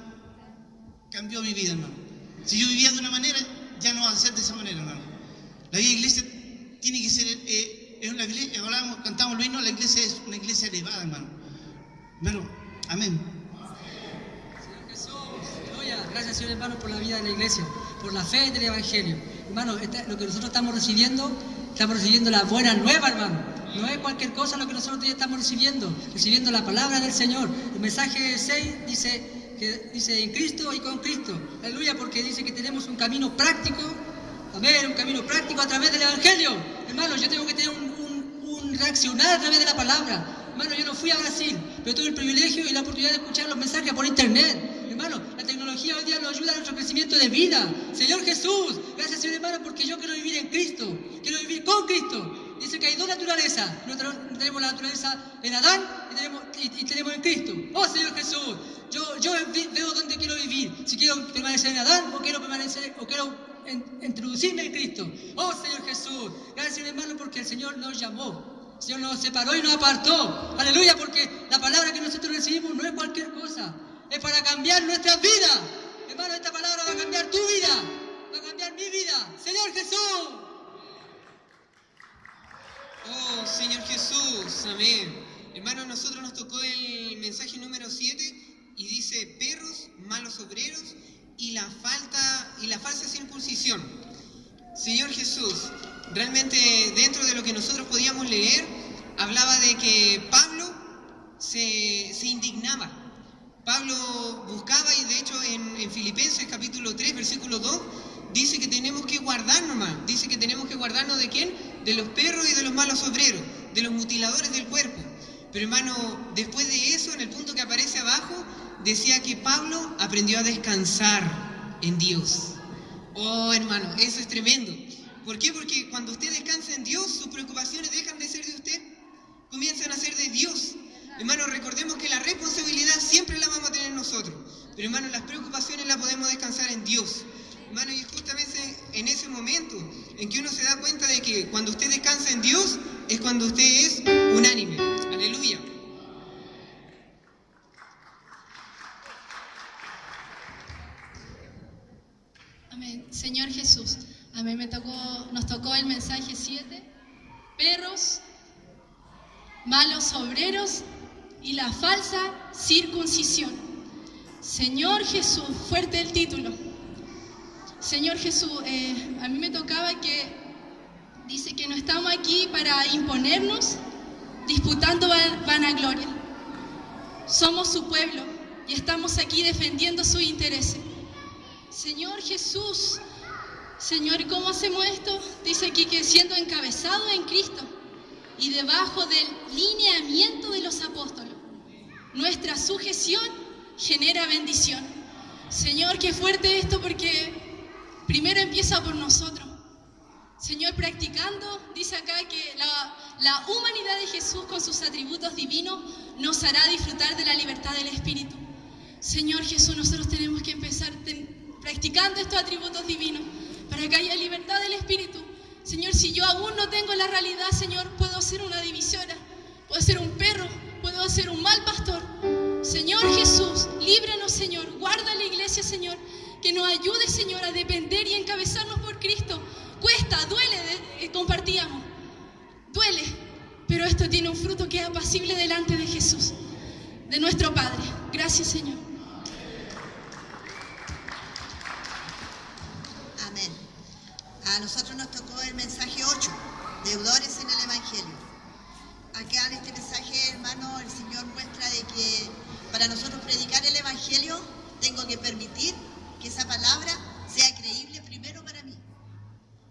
cambió mi vida, hermano. Si yo vivía de una manera, ya no va a ser de esa manera, hermano. La vida de iglesia tiene que ser, cantamos los himnos, la iglesia es una iglesia elevada, hermano. Hermano, amén. Señor Jesús, aleluya. Gracias, Señor hermano, por la vida de la iglesia, por la fe del evangelio. Hermano, lo que nosotros estamos recibiendo la buena nueva, hermano. No es cualquier cosa lo que nosotros ya estamos recibiendo la palabra del Señor. El mensaje 6 dice en Cristo y con Cristo. Aleluya, porque dice que tenemos un camino práctico. Amén, un camino práctico a través del evangelio. Hermano, yo tengo que tener un reaccionar a través de la palabra. Hermano, yo no fui a Brasil, pero tuve el privilegio y la oportunidad de escuchar los mensajes por internet. Hermano, la tecnología hoy día nos ayuda a nuestro crecimiento de vida. Señor Jesús, gracias, Señor hermano, porque yo quiero vivir en Cristo, quiero vivir con Cristo. Dice que hay dos naturalezas. Tenemos la naturaleza en Adán y tenemos en Cristo. Oh, Señor Jesús, yo veo dónde quiero vivir. Si quiero permanecer en Adán o quiero introducirme en Cristo. Oh, Señor Jesús, gracias, Señor hermano, porque el Señor nos llamó. El Señor nos separó y nos apartó. Aleluya, porque la palabra que nosotros recibimos no es cualquier cosa. Es para cambiar nuestras vidas. Hermano, esta palabra va a cambiar tu vida. Va a cambiar mi vida. Señor Jesús. Oh, Señor Jesús, amén. Hermano, a nosotros nos tocó el mensaje número 7 y dice perros, malos obreros y la falsa circuncisión. Señor Jesús, realmente dentro de lo que nosotros podíamos leer, hablaba de que Pablo se indignaba Pablo buscaba, y de hecho en Filipenses capítulo 3, versículo 2, dice que tenemos que guardarnos más. Dice que tenemos que guardarnos ¿de quién? De los perros y de los malos obreros, de los mutiladores del cuerpo. Pero hermano, después de eso, en el punto que aparece abajo, decía que Pablo aprendió a descansar en Dios. Oh, hermano, eso es tremendo. ¿Por qué? Porque cuando usted descansa en Dios, sus preocupaciones dejan de ser de usted, comienzan a ser de Dios. Hermano, recordemos que la responsabilidad siempre la vamos a tener nosotros. Pero hermano, las preocupaciones las podemos descansar en Dios. Hermano, y justamente en ese momento en que uno se da cuenta de que cuando usted descansa en Dios, es cuando usted es unánime. Aleluya. Amén. Señor Jesús, a mí nos tocó el mensaje 7, perros, malos obreros y la falsa circuncisión. Señor Jesús, fuerte el título. Señor Jesús, a mí me tocaba que dice que no estamos aquí para imponernos disputando vanagloria. Somos su pueblo y estamos aquí defendiendo sus intereses. Señor Jesús, Señor, ¿cómo hacemos esto? Dice aquí que siendo encabezado en Cristo y debajo del lineamiento de los apóstoles, nuestra sujeción genera bendición. Señor, qué fuerte esto, porque primero empieza por nosotros. Señor, practicando, dice acá que la humanidad de Jesús con sus atributos divinos nos hará disfrutar de la libertad del Espíritu. Señor Jesús, nosotros tenemos que empezar practicando estos atributos divinos para que haya libertad del Espíritu. Señor, si yo aún no tengo la realidad, Señor, puedo ser una divisora, puedo ser un perro, puedo ser un mal pastor. Señor Jesús, líbranos, Señor, guarda la iglesia, Señor, que nos ayude, Señor, a depender y encabezarnos por Cristo. Cuesta, duele, compartíamos, duele, pero esto tiene un fruto que es apacible delante de Jesús, de nuestro Padre. Gracias, Señor. Amén. A nosotros nos tocó el mensaje 8, deudores en el Evangelio. Acá en este mensaje, hermano, el Señor muestra de que para nosotros predicar el Evangelio tengo que permitir que esa palabra sea creíble primero para mí.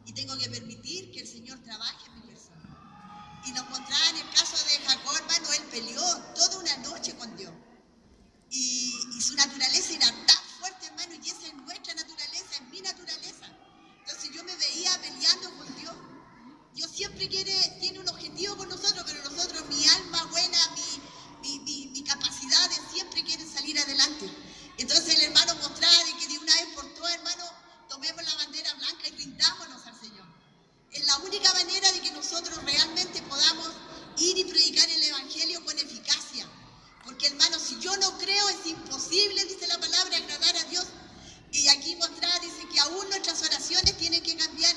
Y tengo que permitir que el Señor trabaje en mi persona. Y nos mostraba en el caso de Jacob, hermano, él peleó toda una noche con Dios. Y su naturaleza era tan fuerte, hermano, y esa es nuestra naturaleza, es mi naturaleza. Entonces yo me veía peleando con Dios. Dios siempre tiene un objetivo con nosotros, pero nosotros, mi alma buena, mi capacidad de siempre quieren salir adelante. Entonces el hermano mostraba de que de una vez por todas, hermano, tomemos la bandera blanca y rindámonos al Señor. Es la única manera de que nosotros realmente podamos ir y predicar el Evangelio con eficacia. Porque, hermano, si yo no creo, es imposible, dice la palabra, agradar a Dios. Y aquí mostraba, dice que aún nuestras oraciones tienen que cambiar.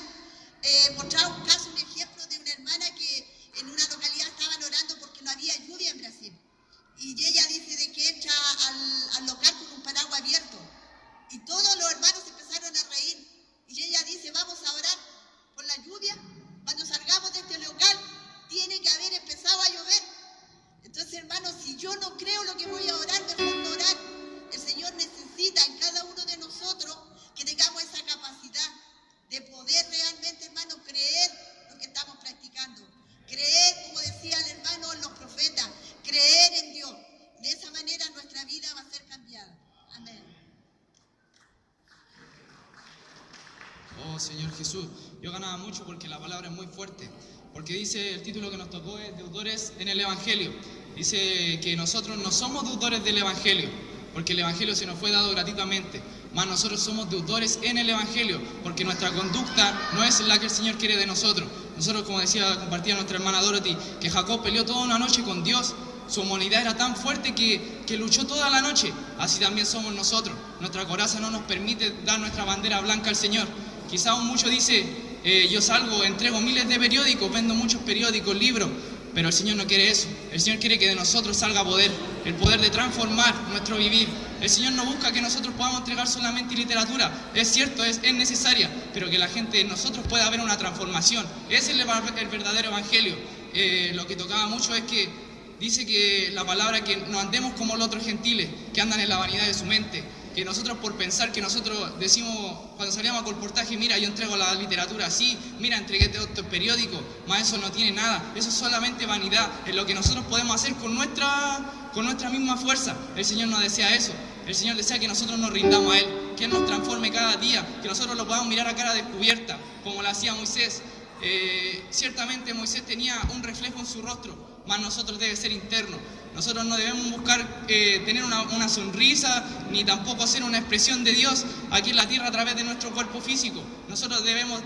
Mostraba un caso, un ejemplo de una hermana que en una localidad estaban orando porque no había lluvia en Brasil. Y ella dice de que entra al local con un paraguas abierto. Y todos los hermanos empezaron a reír. Y ella dice, vamos a orar por la lluvia. Cuando salgamos de este local, tiene que haber empezado a llover. Entonces, hermanos, si yo no creo lo que voy a orar, mejor no orar. El Señor necesita en cada uno de nosotros que tengamos esa capacidad de poder realmente, hermano, creer lo que estamos practicando. Creer, como decía el hermano, en los profetas. Creer en Dios. De esa manera nuestra vida va a ser cambiada. Amén. Oh, Señor Jesús, yo ganaba mucho porque la palabra es muy fuerte. Porque dice, el título que nos tocó es Deudores en el Evangelio. Dice que nosotros no somos deudores del Evangelio, porque el Evangelio se nos fue dado gratuitamente. Más nosotros somos deudores en el Evangelio, porque nuestra conducta no es la que el Señor quiere de nosotros. Nosotros, como compartía nuestra hermana Dorothy, que Jacob peleó toda una noche con Dios. Su humanidad era tan fuerte que luchó toda la noche. Así también somos nosotros. Nuestra coraza no nos permite dar nuestra bandera blanca al Señor. Quizá un mucho dice, yo salgo, entrego miles de periódicos, vendo muchos periódicos, libros, pero el Señor no quiere eso. El Señor quiere que de nosotros salga poder, el poder de transformar nuestro vivir. El Señor no busca que nosotros podamos entregar solamente literatura. Es cierto, es necesaria, pero que la gente de nosotros pueda ver una transformación. Ese es el verdadero evangelio. Lo que tocaba mucho es que dice que la palabra que no andemos como los otros gentiles, que andan en la vanidad de su mente, que nosotros por pensar que nosotros decimos cuando salíamos a colportaje, mira, yo entrego la literatura así, mira, entregué estos periódicos, más eso no tiene nada, eso es solamente vanidad, es lo que nosotros podemos hacer con nuestra misma fuerza. El Señor no desea eso, el Señor desea que nosotros nos rindamos a Él, que Él nos transforme cada día, que nosotros lo podamos mirar a cara descubierta, como lo hacía Moisés. Ciertamente Moisés tenía un reflejo en su rostro, mas nosotros debe ser interno. Nosotros no debemos buscar tener una sonrisa, ni tampoco hacer una expresión de Dios aquí en la tierra a través de nuestro cuerpo físico. Nosotros debemos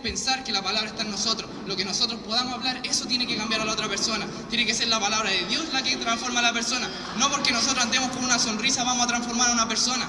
pensar que la palabra está en nosotros. Lo que nosotros podamos hablar, eso tiene que cambiar a la otra persona. Tiene que ser la palabra de Dios la que transforma a la persona. No porque nosotros andemos con una sonrisa vamos a transformar a una persona.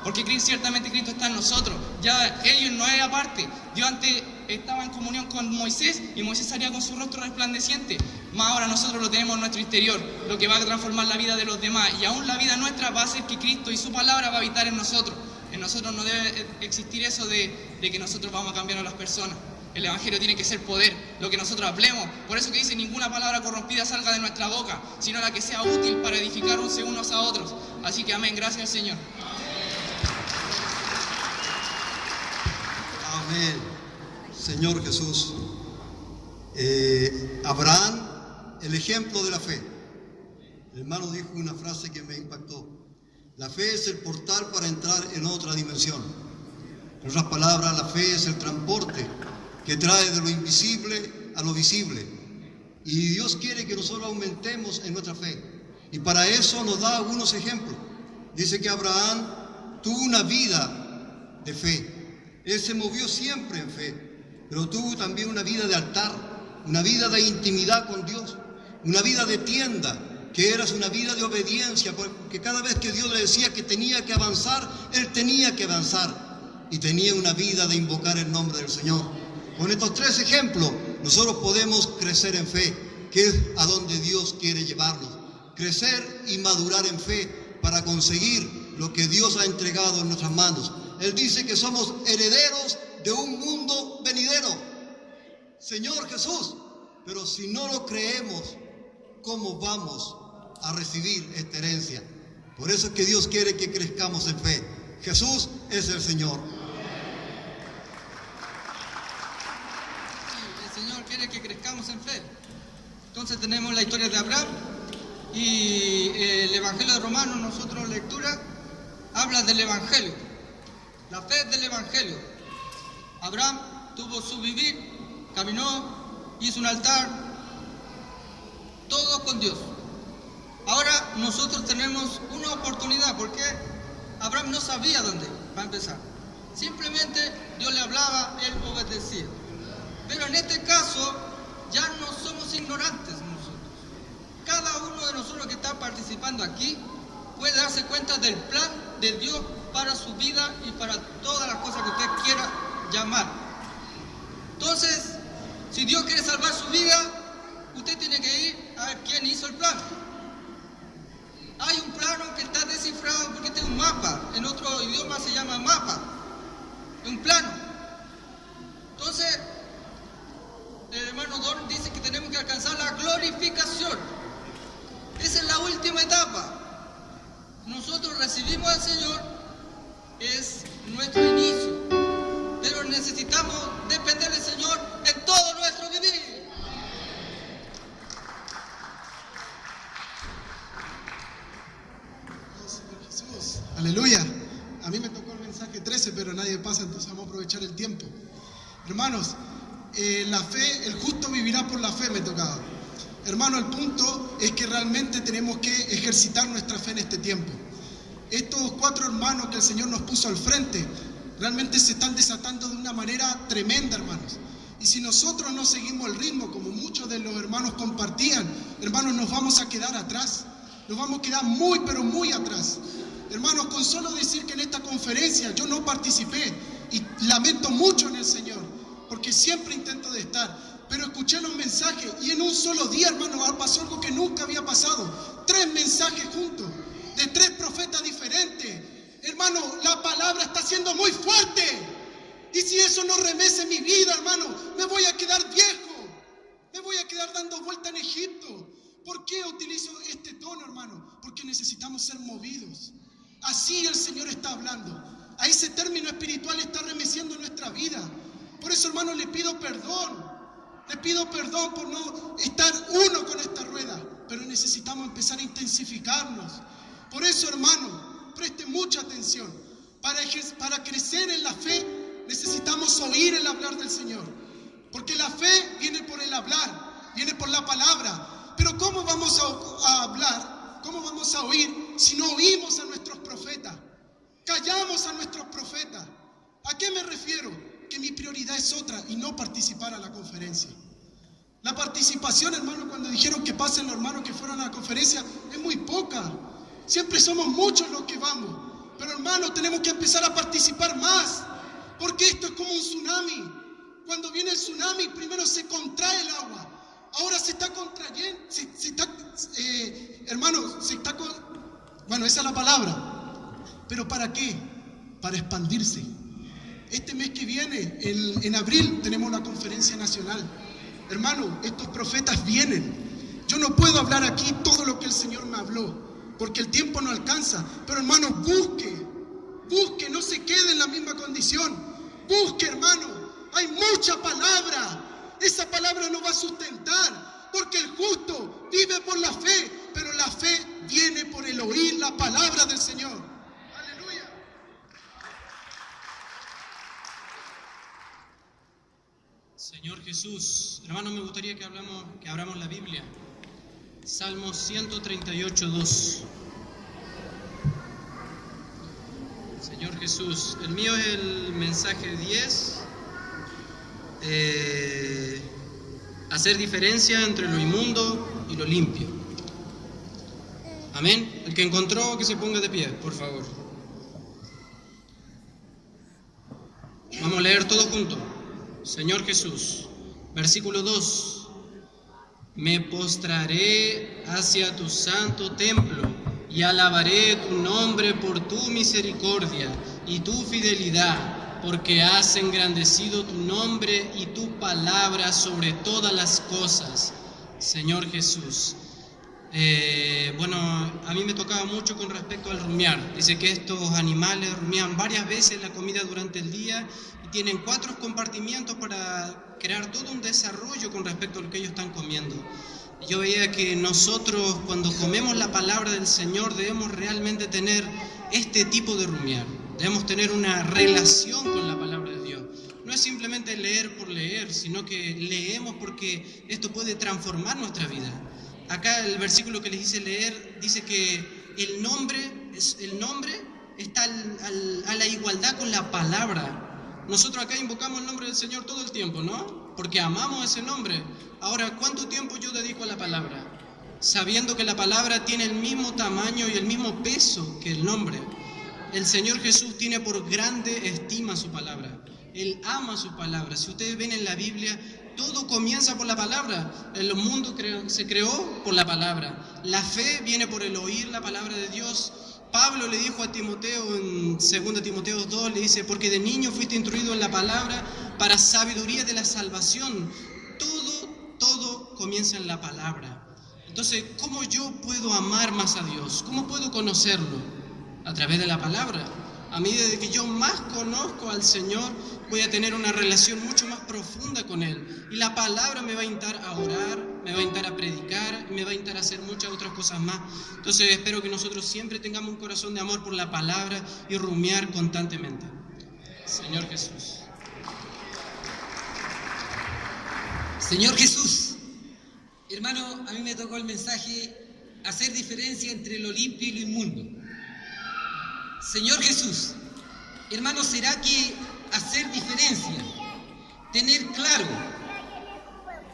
Porque ciertamente Cristo está en nosotros. Ya ellos no es aparte. Yo antes estaba en comunión con Moisés y Moisés salía con su rostro resplandeciente. Más ahora nosotros lo tenemos en nuestro interior, lo que va a transformar la vida de los demás. Y aún la vida nuestra va a hacer que Cristo y su palabra va a habitar en nosotros. En nosotros no debe existir eso de que nosotros vamos a cambiar a las personas. El Evangelio tiene que ser poder, lo que nosotros hablemos. Por eso que dice, ninguna palabra corrompida salga de nuestra boca, sino la que sea útil para edificarse unos a otros. Así que amén, gracias al Señor. Amén. Señor Jesús, Abraham, el ejemplo de la fe. El hermano dijo una frase que me impactó. La fe es el portal para entrar en otra dimensión. En otras palabras, la fe es el transporte que trae de lo invisible a lo visible. Y Dios quiere que nosotros aumentemos en nuestra fe. Y para eso nos da algunos ejemplos. Dice que Abraham tuvo una vida de fe. Él se movió siempre en fe, pero tuvo también una vida de altar, una vida de intimidad con Dios, una vida de tienda, que era una vida de obediencia, porque cada vez que Dios le decía que tenía que avanzar, él tenía que avanzar, y tenía una vida de invocar el nombre del Señor. Con estos tres ejemplos, nosotros podemos crecer en fe, que es a donde Dios quiere llevarnos. Crecer y madurar en fe para conseguir lo que Dios ha entregado en nuestras manos. Él dice que somos herederos de un mundo venidero. Señor Jesús, pero si no lo creemos, ¿cómo vamos a recibir esta herencia? Por eso es que Dios quiere que crezcamos en fe. Jesús es el Señor. Sí, el Señor quiere que crezcamos en fe. Entonces tenemos la historia de Abraham y el Evangelio de Romanos, nosotros lectura, habla del Evangelio. La fe del Evangelio. Abraham tuvo su vivir, caminó, hizo un altar, todo con Dios. Ahora nosotros tenemos una oportunidad, porque Abraham no sabía dónde, para empezar. Simplemente Dios le hablaba, él obedecía. Pero en este caso ya no somos ignorantes nosotros. Cada uno de nosotros que está participando aquí puede darse cuenta del plan de Dios para su vida y para todas las cosas que usted quiera llamar. Entonces, si Dios quiere salvar su vida, usted tiene que ir a ver quién hizo el plan. Hay un plano que está descifrado porque este es un mapa, en otro idioma se llama mapa, un plano. Entonces, el hermano Don dice que tenemos que alcanzar la glorificación. Esa es la última etapa. Nosotros recibimos al Señor, es nuestro inicio, pero necesitamos depender del Señor en todo nuestro vivir. Oh, Señor Jesús, aleluya. A mí me tocó el mensaje 13, pero nadie pasa, entonces vamos a aprovechar el tiempo. Hermanos, la fe, el justo vivirá por la fe, me tocaba. Hermano, el punto es que realmente tenemos que ejercitar nuestra fe en este tiempo. Estos 4 hermanos que el Señor nos puso al frente realmente se están desatando de una manera tremenda, hermanos. Y si nosotros no seguimos el ritmo, como muchos de los hermanos compartían, hermanos, nos vamos a quedar atrás. Nos vamos a quedar muy, pero muy atrás. Hermanos, con solo decir que en esta conferencia yo no participé y lamento mucho en el Señor, porque siempre intento de estar. Pero escuché los mensajes y en un solo día, hermano, pasó algo que nunca había pasado. 3 mensajes juntos, de 3 profetas diferentes. Hermano, la palabra está siendo muy fuerte. Y si eso no remece mi vida, hermano, me voy a quedar viejo. Me voy a quedar dando vuelta en Egipto. ¿Por qué utilizo este tono, hermano? Porque necesitamos ser movidos. Así el Señor está hablando. A ese término espiritual está remeciendo nuestra vida. Por eso, hermano, le pido perdón. Le pido perdón por no estar uno con esta rueda. Pero necesitamos empezar a intensificarnos. Por eso, hermano, preste mucha atención. Para crecer en la fe, necesitamos oír el hablar del Señor. Porque la fe viene por el hablar, viene por la palabra. Pero ¿cómo vamos a hablar? ¿Cómo vamos a oír si no oímos a nuestros profetas? Callamos a nuestros profetas. ¿A qué me refiero? Que mi prioridad es otra y no participar a la conferencia. La participación, hermano, cuando dijeron que pasen los hermanos que fueron a la conferencia, es muy poca. Siempre somos muchos los que vamos. Pero, hermano, tenemos que empezar a participar más. Porque esto es como un tsunami. Cuando viene el tsunami, primero se contrae el agua. Ahora se está contrayendo. Bueno, esa es la palabra. ¿Pero para qué? Para expandirse. Este mes que viene, en abril, tenemos la conferencia nacional. Hermano, estos profetas vienen. Yo no puedo hablar aquí todo lo que el Señor me habló, porque el tiempo no alcanza. Pero, hermano, busque, no se quede en la misma condición. Busque, hermano, hay mucha palabra. Esa palabra no va a sustentar, porque el justo vive por la fe, pero la fe viene por el oír la palabra del Señor. Aleluya. Señor Jesús, hermano, me gustaría que abramos la Biblia. Salmo 138, 2. Señor Jesús, el mío es el mensaje 10. Hacer diferencia entre lo inmundo y lo limpio. Amén. El que encontró, que se ponga de pie, por favor. Vamos a leer todo junto. Señor Jesús, versículo 2. Me postraré hacia tu santo templo y alabaré tu nombre por tu misericordia y tu fidelidad, porque has engrandecido tu nombre y tu palabra sobre todas las cosas. Señor Jesús. Bueno, a mí me tocaba mucho con respecto al rumiar. Dice que estos animales rumian varias veces la comida durante el día y tienen 4 compartimientos para crear todo un desarrollo con respecto a lo que ellos están comiendo. Yo veía que nosotros, cuando comemos la palabra del Señor, debemos realmente tener este tipo de rumiar. Debemos tener una relación con la palabra de Dios. No es simplemente leer por leer, sino que leemos porque esto puede transformar nuestra vida. Acá el versículo que les hice leer dice que el nombre está a la igualdad con la palabra. Nosotros acá invocamos el nombre del Señor todo el tiempo, ¿no? Porque amamos ese nombre. Ahora, ¿cuánto tiempo yo dedico a la palabra? Sabiendo que la palabra tiene el mismo tamaño y el mismo peso que el nombre. El Señor Jesús tiene por grande estima su palabra. Él ama su palabra. Si ustedes ven en la Biblia, todo comienza por la palabra. El mundo se creó por la palabra. La fe viene por el oír la palabra de Dios. Pablo le dijo a Timoteo en 2 Timoteo 2, le dice, porque de niño fuiste instruido en la palabra para sabiduría de la salvación. Todo comienza en la palabra. Entonces, ¿cómo yo puedo amar más a Dios? ¿Cómo puedo conocerlo? A través de la palabra. A medida de que yo más conozco al Señor, voy a tener una relación mucho más profunda con Él. Y la palabra me va a invitar a orar, me va a invitar a predicar, me va a invitar a hacer muchas otras cosas más. Entonces espero que nosotros siempre tengamos un corazón de amor por la palabra y rumiar constantemente. Señor Jesús. Señor Jesús, hermano, a mí me tocó el mensaje hacer diferencia entre lo limpio y lo inmundo. Señor Jesús, hermano, ¿será que hacer diferencia, tener claro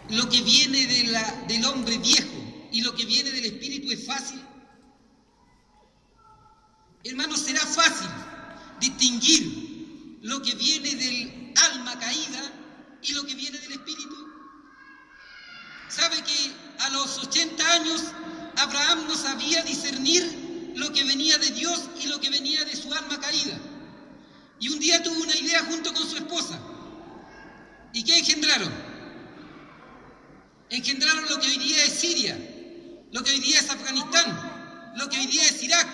lo que viene del hombre viejo y lo que viene del espíritu es fácil? Hermano, ¿será fácil distinguir lo que viene del alma caída y lo que viene del espíritu? ¿Sabe que a los 80 años Abraham no sabía discernir lo que venía de Dios y lo que venía de su alma caída? Y un día tuvo una idea junto con su esposa. ¿Y qué engendraron? engendraron lo que hoy día es Siria, lo que hoy día es Afganistán, lo que hoy día es Irak.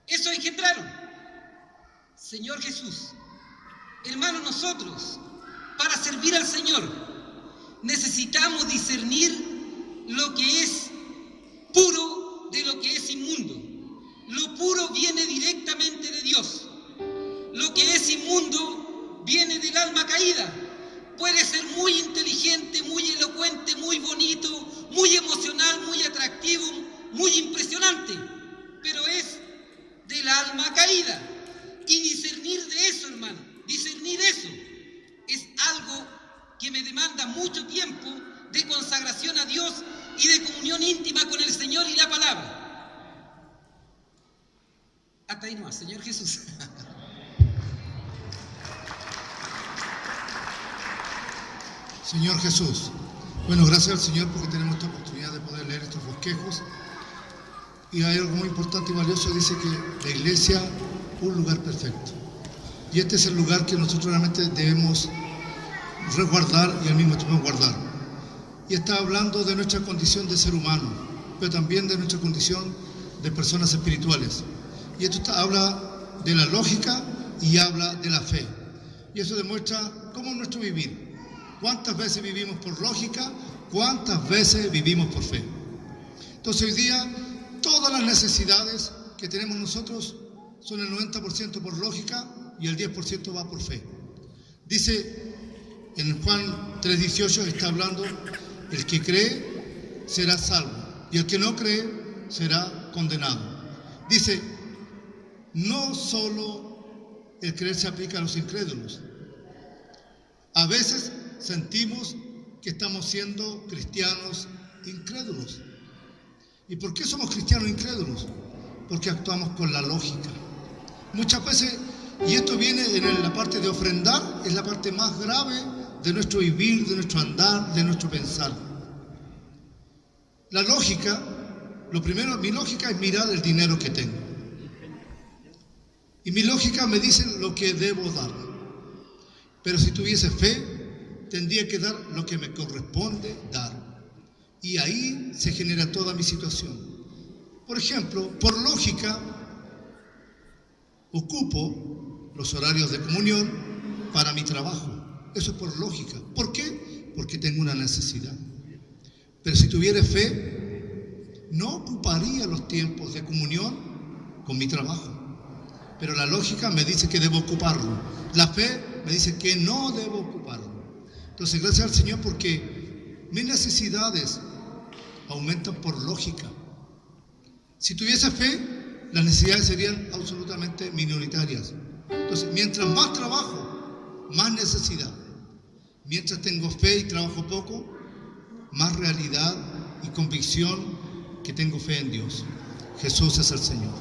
Eso engendraron. Señor Jesús, hermanos, nosotros, para servir al Señor, necesitamos discernir lo que es puro de lo que es inmundo. Lo puro viene directamente de Dios. Lo que es inmundo viene del alma caída. Puede ser muy inteligente, muy elocuente, muy bonito, muy emocional, muy atractivo, muy impresionante, pero es del alma caída. Y discernir de eso, hermano, discernir eso es algo que me demanda mucho tiempo de consagración a Dios y de comunión íntima con el Señor y la palabra. Hasta ahí nomás, Señor Jesús. Señor Jesús, bueno, gracias al Señor porque tenemos esta oportunidad de poder leer estos bosquejos. Y hay algo muy importante y valioso, dice que la iglesia, un lugar perfecto. Y este es el lugar que nosotros realmente debemos resguardar y al mismo tiempo guardar. Y está hablando de nuestra condición de ser humano, pero también de nuestra condición de personas espirituales. Y esto habla de la lógica y habla de la fe. Y eso demuestra cómo es nuestro vivir. ¿Cuántas veces vivimos por lógica? ¿Cuántas veces vivimos por fe? Entonces hoy día todas las necesidades que tenemos nosotros son el 90% por lógica y el 10% va por fe. Dice en Juan 3:18, está hablando, el que cree será salvo y el que no cree será condenado. Dice, no solo el creer se aplica a los incrédulos. A veces sentimos que estamos siendo cristianos incrédulos. ¿Y por qué somos cristianos incrédulos? Porque actuamos con la lógica. Muchas veces, y esto viene en la parte de ofrendar, es la parte más grave de nuestro vivir, de nuestro andar, de nuestro pensar. La lógica, lo primero, mi lógica es mirar el dinero que tengo. Y mi lógica me dice lo que debo dar. Pero si tuviese fe, tendría que dar lo que me corresponde dar. Y ahí se genera toda mi situación. Por ejemplo, por lógica, ocupo los horarios de comunión para mi trabajo. Eso es por lógica. ¿Por qué? Porque tengo una necesidad. Pero si tuviera fe, no ocuparía los tiempos de comunión con mi trabajo. Pero la lógica me dice que debo ocuparlo. La fe me dice que no debo ocuparlo. Entonces, gracias al Señor porque mis necesidades aumentan por lógica. Si tuviese fe, las necesidades serían absolutamente minoritarias. Entonces, mientras más trabajo, más necesidad. Mientras tengo fe y trabajo poco, más realidad y convicción que tengo fe en Dios. Jesús es el Señor.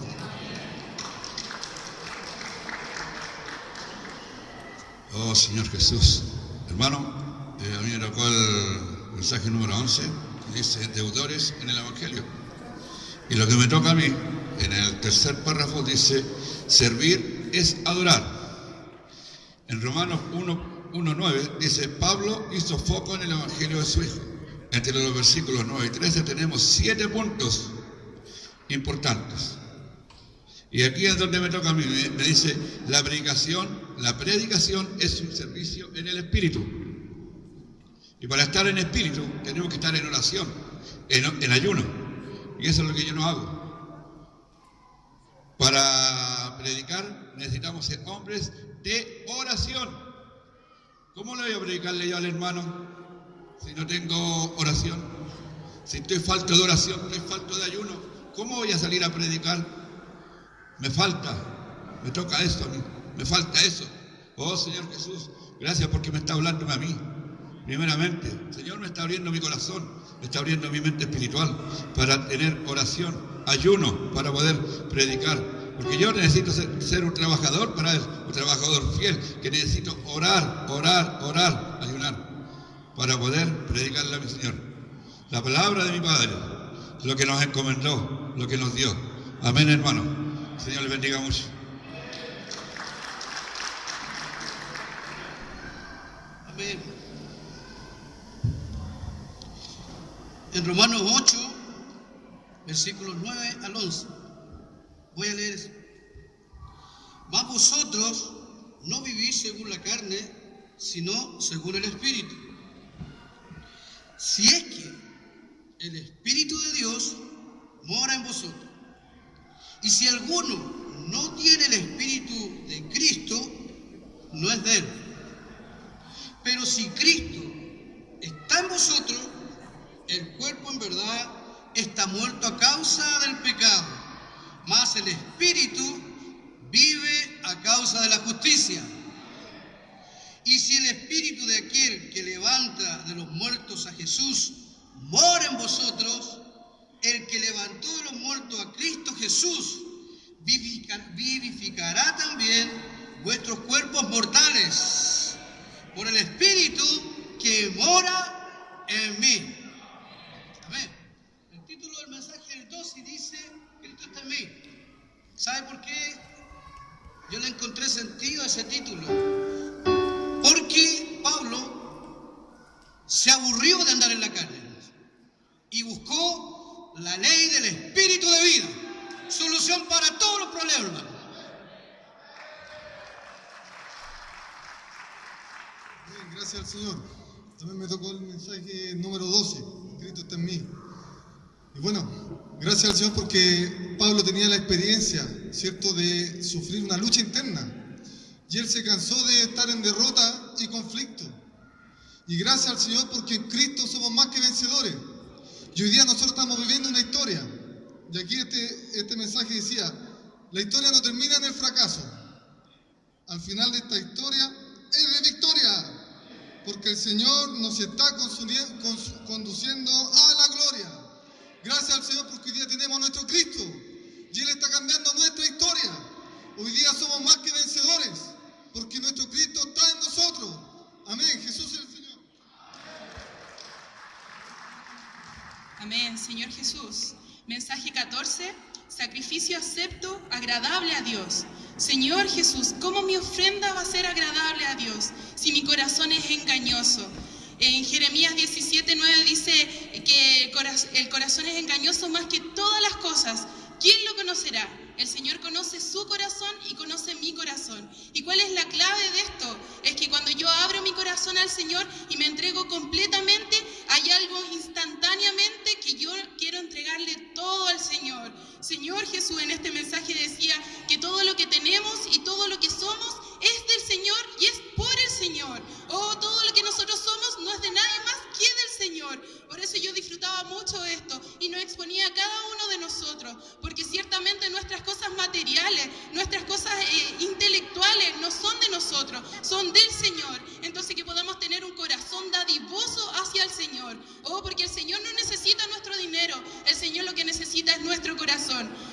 Oh, Señor Jesús. Hermano, a mí me tocó el mensaje número 11, que dice deudores en el Evangelio. Y lo que me toca a mí, en el tercer párrafo, dice servir es adorar. En Romanos 1:9 dice, Pablo hizo foco en el Evangelio de su Hijo. Entre los versículos 9 y 13 tenemos 7 puntos importantes. Y aquí es donde me toca a mí, me dice, la predicación es un servicio en el Espíritu. Y para estar en Espíritu tenemos que estar en oración, en ayuno. Y eso es lo que yo no hago. Para predicar necesitamos ser hombres de oración. ¿Cómo le voy a predicarle yo al hermano si no tengo oración? Si estoy falto de oración, estoy falto de ayuno, ¿cómo voy a salir a predicar? Me toca eso a mí, me falta eso. Oh Señor Jesús, gracias porque me está hablándome a mí. Primeramente, Señor me está abriendo mi corazón, me está abriendo mi mente espiritual para tener oración, ayuno, para poder predicar. Porque yo necesito ser un trabajador para Él, un trabajador fiel, que necesito orar, ayunar, para poder predicarle a mi Señor. La palabra de mi Padre, lo que nos encomendó, lo que nos dio. Amén, hermano. Señor les bendiga mucho. Amén. en Romanos 8, versículos 9 al 11. Voy a leer eso. Mas vosotros no vivís según la carne, sino según el Espíritu. Si es que el Espíritu de Dios mora en vosotros. Y si alguno no tiene el Espíritu de Cristo, no es de él. Pero si Cristo está en vosotros, el cuerpo en verdad está muerto a causa del pecado, mas el Espíritu vive a causa de la justicia. Y si el Espíritu de aquel que levanta de los muertos a Jesús mora en vosotros, el que levantó de los muertos a Cristo Jesús vivificará también vuestros cuerpos mortales por el Espíritu que mora en mí. Amén. El título del mensaje del 12 dice: Cristo está en mí. ¿Sabe por qué yo le encontré sentido a ese título? Porque Pablo se aburrió de andar en la carne y buscó la ley del Espíritu de vida, solución para todos los problemas, hermano. Bien, gracias al Señor. También me tocó el mensaje número 12, Cristo está en mí. Y bueno, gracias al Señor porque Pablo tenía la experiencia, ¿cierto?, de sufrir una lucha interna. Y él se cansó de estar en derrota y conflicto. Y gracias al Señor porque en Cristo somos más que vencedores. Y hoy día nosotros estamos viviendo una historia. Y aquí este mensaje decía: la historia no termina en el fracaso. Al final de esta historia es de victoria. Porque el Señor nos está conduciendo a la gloria. Gracias al Señor porque hoy día tenemos a nuestro Cristo. Y Él está cambiando nuestra historia. Hoy día somos más que vencedores. Porque nuestro Cristo está en nosotros. Amén. Jesús es el Señor. Amén, Señor Jesús. Mensaje 14, sacrificio acepto, agradable a Dios. Señor Jesús, ¿cómo mi ofrenda va a ser agradable a Dios si mi corazón es engañoso? En Jeremías 17:9 dice que el corazón es engañoso más que todas las cosas. ¿Quién lo conocerá? El Señor conoce su corazón y conoce mi corazón. ¿Y cuál es la clave de esto? Es que cuando yo abro mi corazón al Señor y me entrego completamente, hay algo instantáneamente que yo quiero entregarle todo al Señor. Señor Jesús en este mensaje decía que todo lo que tenemos y todo lo que somos es del Señor y es por el Señor. Oh, todo lo que nosotros somos no es de nadie más que del Señor. Por eso yo disfrutaba mucho esto y nos exponía a cada uno de nosotros, porque ciertamente nuestras cosas materiales, nuestras cosas intelectuales no son de nosotros, son del Señor. Entonces que podamos tener un corazón dadivoso hacia el Señor. Oh, porque el Señor no necesita nuestro dinero, el Señor lo que necesita es nuestro corazón.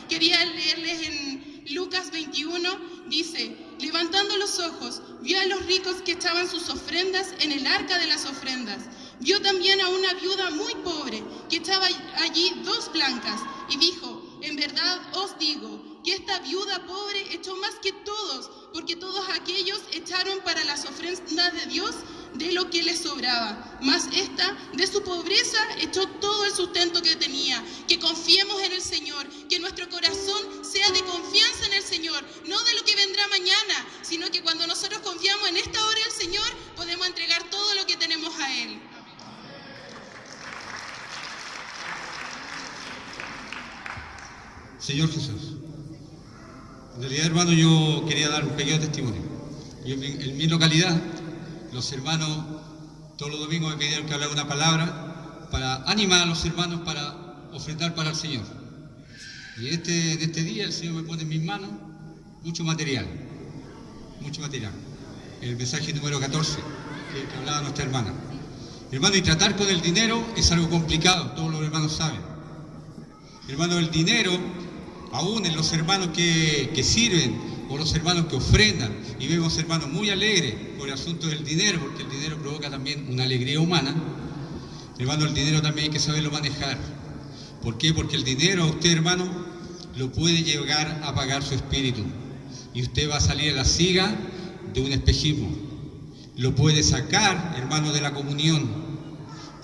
Quería leerles en Lucas 21, dice: levantando los ojos, vio a los ricos que echaban sus ofrendas en el arca de las ofrendas. Vio también a una viuda muy pobre que echaba allí 2 blancas y dijo: en verdad os digo que esta viuda pobre echó más que todos, porque todos aquellos echaron para las ofrendas de Dios de lo que les sobraba, mas esta de su pobreza echó todo el sustento que tenía. Que confiemos en el Señor, que nuestro corazón sea de confianza en el Señor, no de lo que vendrá mañana, sino que cuando nosotros confiamos en esta hora al Señor, podemos entregar todo lo que tenemos a Él. Señor Jesús, en realidad, hermano, yo quería dar un pequeño testimonio. En mi localidad, los hermanos todos los domingos me pidieron que hablara una palabra para animar a los hermanos para ofrendar para el Señor. Y en este día el Señor me pone en mis manos mucho material. El mensaje número 14 que hablaba nuestra hermana. Hermano, y tratar con el dinero es algo complicado, todos los hermanos saben. Hermano, el dinero, aún en los hermanos que sirven o los hermanos que ofrendan, y vemos hermanos muy alegres por el asunto del dinero, porque el dinero provoca también una alegría humana. Hermano, el dinero también hay que saberlo manejar. ¿Por qué? Porque el dinero a usted, hermano, lo puede llegar a apagar su espíritu, y usted va a salir a la siga de un espejismo. Lo puede sacar, hermano, de la comunión.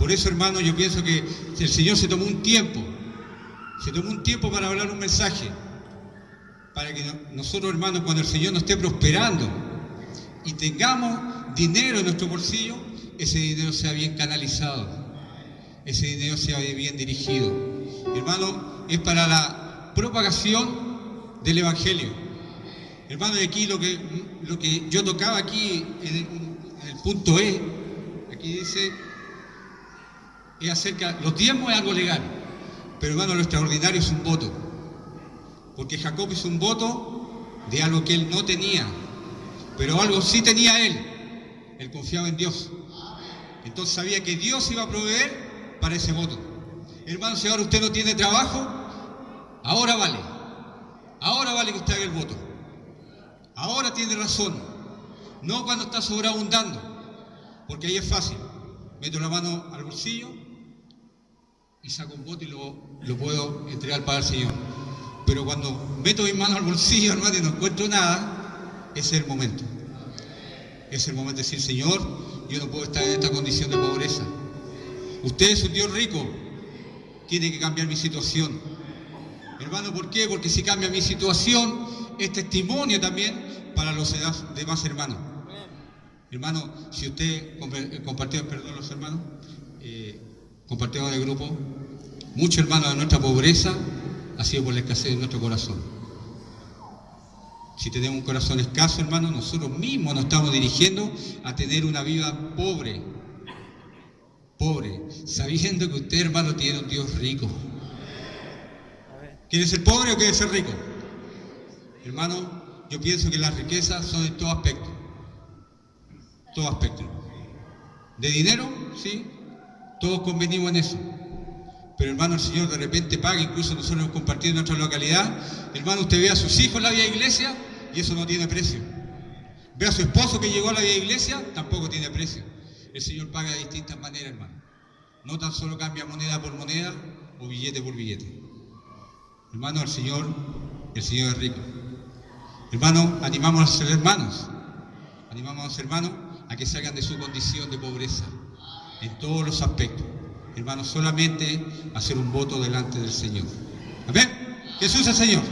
Por eso, hermano, yo pienso que el Señor se tomó un tiempo para hablar un mensaje, para que nosotros, hermanos, cuando el Señor nos esté prosperando y tengamos dinero en nuestro bolsillo, ese dinero sea bien canalizado, ese dinero sea bien dirigido. Hermano, es para la propagación del Evangelio. Hermano, y aquí lo que yo tocaba aquí en el punto E, aquí dice, es acerca, los diezmos es algo legal, pero hermano, lo extraordinario es un voto, porque Jacob hizo un voto de algo que él no tenía, pero algo sí tenía él confiaba en Dios, entonces sabía que Dios iba a proveer para ese voto. Hermano, si ahora usted no tiene trabajo, ahora vale que usted haga el voto, ahora tiene razón, no cuando está sobreabundando, porque ahí es fácil, meto la mano al bolsillo y saco un voto y lo puedo entregar para el Señor. Pero cuando meto mi mano al bolsillo, hermano, y no encuentro nada, ese es el momento. Es el momento de decir, Señor, yo no puedo estar en esta condición de pobreza. Usted es un Dios rico, tiene que cambiar mi situación. Hermano, ¿por qué? Porque si cambia mi situación, es testimonio también para los demás hermanos. Hermano, si usted compartió, perdón, los hermanos, compartimos en el grupo, muchos hermanos de nuestra pobreza ha sido por la escasez de nuestro corazón. Si tenemos un corazón escaso, hermano, nosotros mismos nos estamos dirigiendo a tener una vida pobre, sabiendo que usted, hermano, tiene un Dios rico. ¿Quiere ser pobre o quiere ser rico? Hermano, yo pienso que las riquezas son en todo aspecto. Todo aspecto. De dinero, sí, todos convenimos en eso. Pero hermano, el Señor de repente paga, incluso nosotros hemos compartido en nuestra localidad. Hermano, usted ve a sus hijos en la vida iglesia y eso no tiene precio. Ve a su esposo que llegó a la vida iglesia, tampoco tiene precio. El Señor paga de distintas maneras, hermano. No tan solo cambia moneda por moneda o billete por billete. Hermano, el Señor es rico. Hermano, animamos a los hermanos a que salgan de su condición de pobreza en todos los aspectos. Hermano, solamente hacer un voto delante del Señor. Amén. Jesús es el Señor.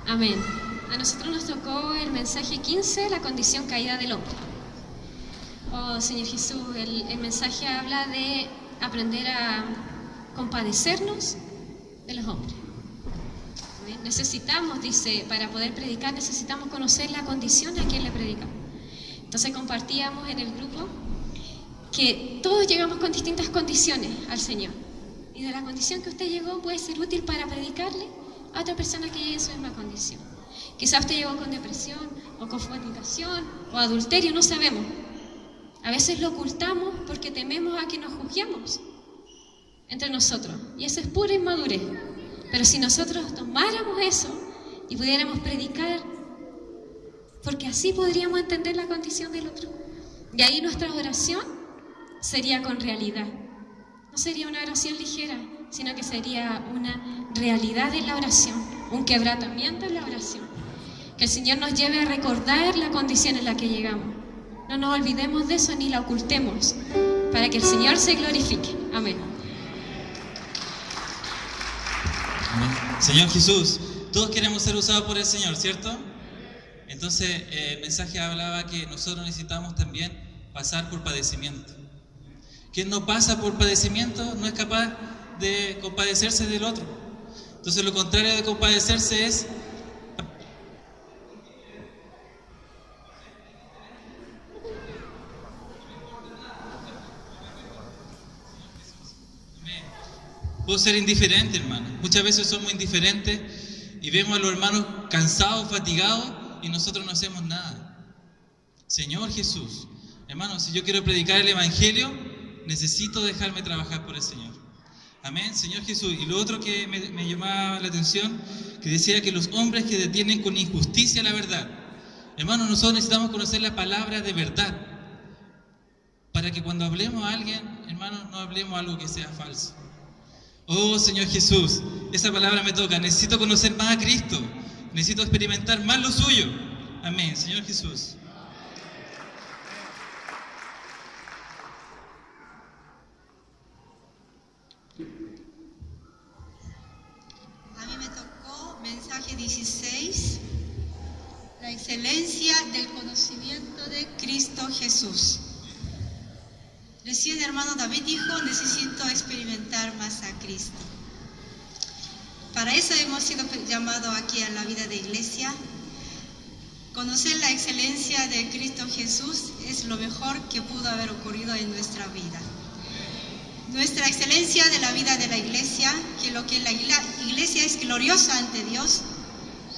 Amén. A nosotros nos tocó el mensaje 15, la condición caída del hombre. Oh, Señor Jesús, el mensaje habla de aprender a compadecernos de los hombres. Necesitamos, dice, para poder predicar necesitamos conocer la condición a quien le predicamos. Entonces compartíamos en el grupo que todos llegamos con distintas condiciones al Señor. Y de la condición que usted llegó puede ser útil para predicarle a otra persona que llegue en su misma condición. Quizás usted llegó con depresión, o con fornicación, o adulterio, no sabemos. A veces lo ocultamos porque tememos a que nos juzguemos entre nosotros. Y eso es pura inmadurez. Pero si nosotros tomáramos eso y pudiéramos predicar, porque así podríamos entender la condición del otro. Y ahí nuestra oración sería con realidad. No sería una oración ligera, sino que sería una realidad en la oración, un quebrantamiento en la oración. Que el Señor nos lleve a recordar la condición en la que llegamos. No nos olvidemos de eso ni la ocultemos, para que el Señor se glorifique. Amén. Señor Jesús, todos queremos ser usados por el Señor, ¿cierto? Entonces el mensaje hablaba que nosotros necesitamos también pasar por padecimiento. Quien no pasa por padecimiento no es capaz de compadecerse del otro. Entonces lo contrario de compadecerse es puedo ser indiferente, hermano. Muchas veces somos indiferentes y vemos a los hermanos cansados, fatigados y nosotros no hacemos nada. Señor Jesús, hermano, si yo quiero predicar el Evangelio, necesito dejarme trabajar por el Señor. Amén, Señor Jesús. Y lo otro que me llamaba la atención, que decía que los hombres que detienen con injusticia la verdad. Hermano, nosotros necesitamos conocer la palabra de verdad, para que cuando hablemos a alguien, hermano, no hablemos algo que sea falso. Oh, Señor Jesús, esa palabra me toca. Necesito conocer más a Cristo. Necesito experimentar más lo suyo. Amén, Señor Jesús. A mí me tocó mensaje 16, la excelencia del conocimiento de Cristo Jesús. Recién el hermano David dijo, necesito experimentar más a Cristo. Para eso hemos sido llamados aquí a la vida de iglesia. Conocer la excelencia de Cristo Jesús es lo mejor que pudo haber ocurrido en nuestra vida. Nuestra excelencia de la vida de la iglesia, que lo que la iglesia es gloriosa ante Dios,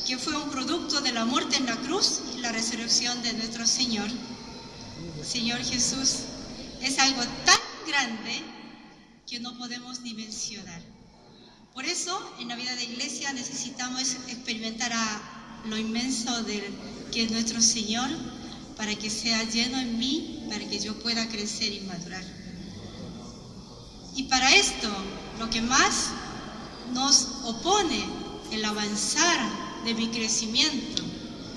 que fue un producto de la muerte en la cruz y la resurrección de nuestro Señor Jesús, es algo tan grande que no podemos dimensionar. Por eso, en la vida de iglesia necesitamos experimentar a lo inmenso que es nuestro Señor, para que sea lleno en mí, para que yo pueda crecer y madurar. Y para esto, lo que más nos opone el avanzar de mi crecimiento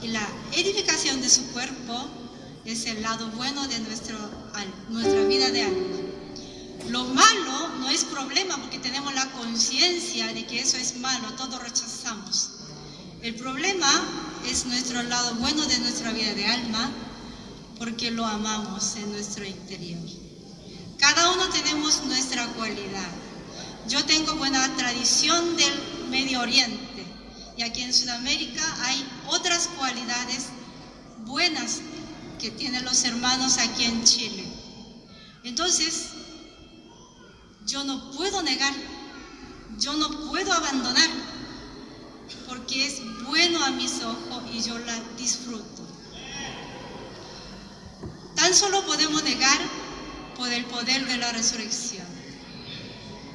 y la edificación de su cuerpo es el lado bueno de nuestra vida de alma. Lo malo no es problema porque tenemos la conciencia de que eso es malo, todo rechazamos. El problema es nuestro lado bueno de nuestra vida de alma porque lo amamos en nuestro interior. Cada uno tenemos nuestra cualidad. Yo tengo buena tradición del Medio Oriente y aquí en Sudamérica hay otras cualidades buenas que tienen los hermanos aquí en Chile. Entonces, yo no puedo negar, yo no puedo abandonar, porque es bueno a mis ojos y yo la disfruto. Tan solo podemos negar por el poder de la resurrección.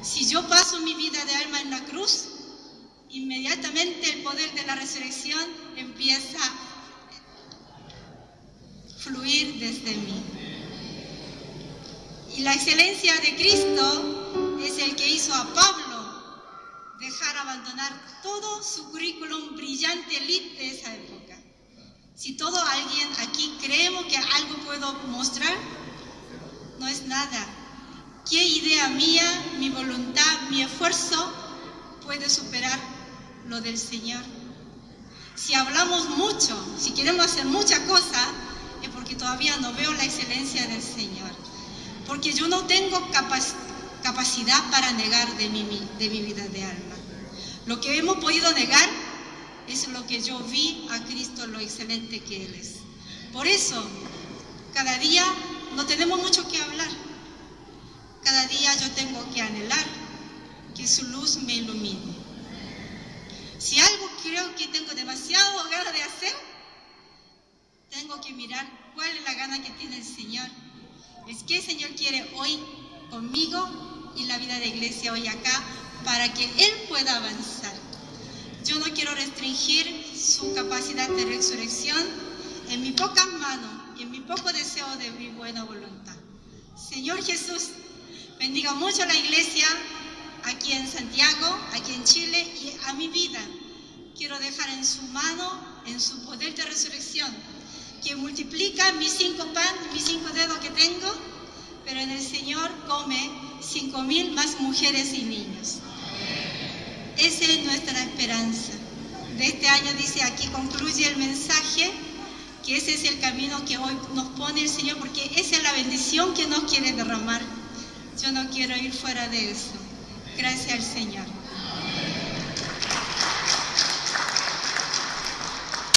Si yo paso mi vida de alma en la cruz, inmediatamente el poder de la resurrección empieza a fluir desde mí. Y la excelencia de Cristo es el que hizo a Pablo dejar abandonar todo su currículum brillante elite de esa época. Si todo alguien aquí creemos que algo puedo mostrar, no es nada. ¿Qué idea mía, mi voluntad, mi esfuerzo puede superar lo del Señor? Si hablamos mucho, si queremos hacer muchas cosas, es porque todavía no veo la excelencia del Señor. Porque yo no tengo capacidad para negar de mi vida de alma. Lo que hemos podido negar es lo que yo vi a Cristo, lo excelente que Él es. Por eso, cada día no tenemos mucho que hablar. Cada día yo tengo que anhelar que su luz me ilumine. Si algo creo que tengo demasiado ganas de hacer, tengo que mirar cuál es la gana que tiene el Señor. Es que el Señor quiere hoy conmigo y la vida de iglesia hoy acá para que Él pueda avanzar. Yo no quiero restringir su capacidad de resurrección en mis pocas manos y en mi poco deseo de mi buena voluntad. Señor Jesús, bendiga mucho a la iglesia aquí en Santiago, aquí en Chile y a mi vida. Quiero dejar en su mano, en su poder de resurrección, que multiplica mis 5 panes, mis 5 dedos que tengo, pero en el Señor come 5,000 más mujeres y niños. Esa es nuestra esperanza. De este año dice, aquí concluye el mensaje, que ese es el camino que hoy nos pone el Señor, porque esa es la bendición que nos quiere derramar. Yo no quiero ir fuera de eso. Gracias al Señor.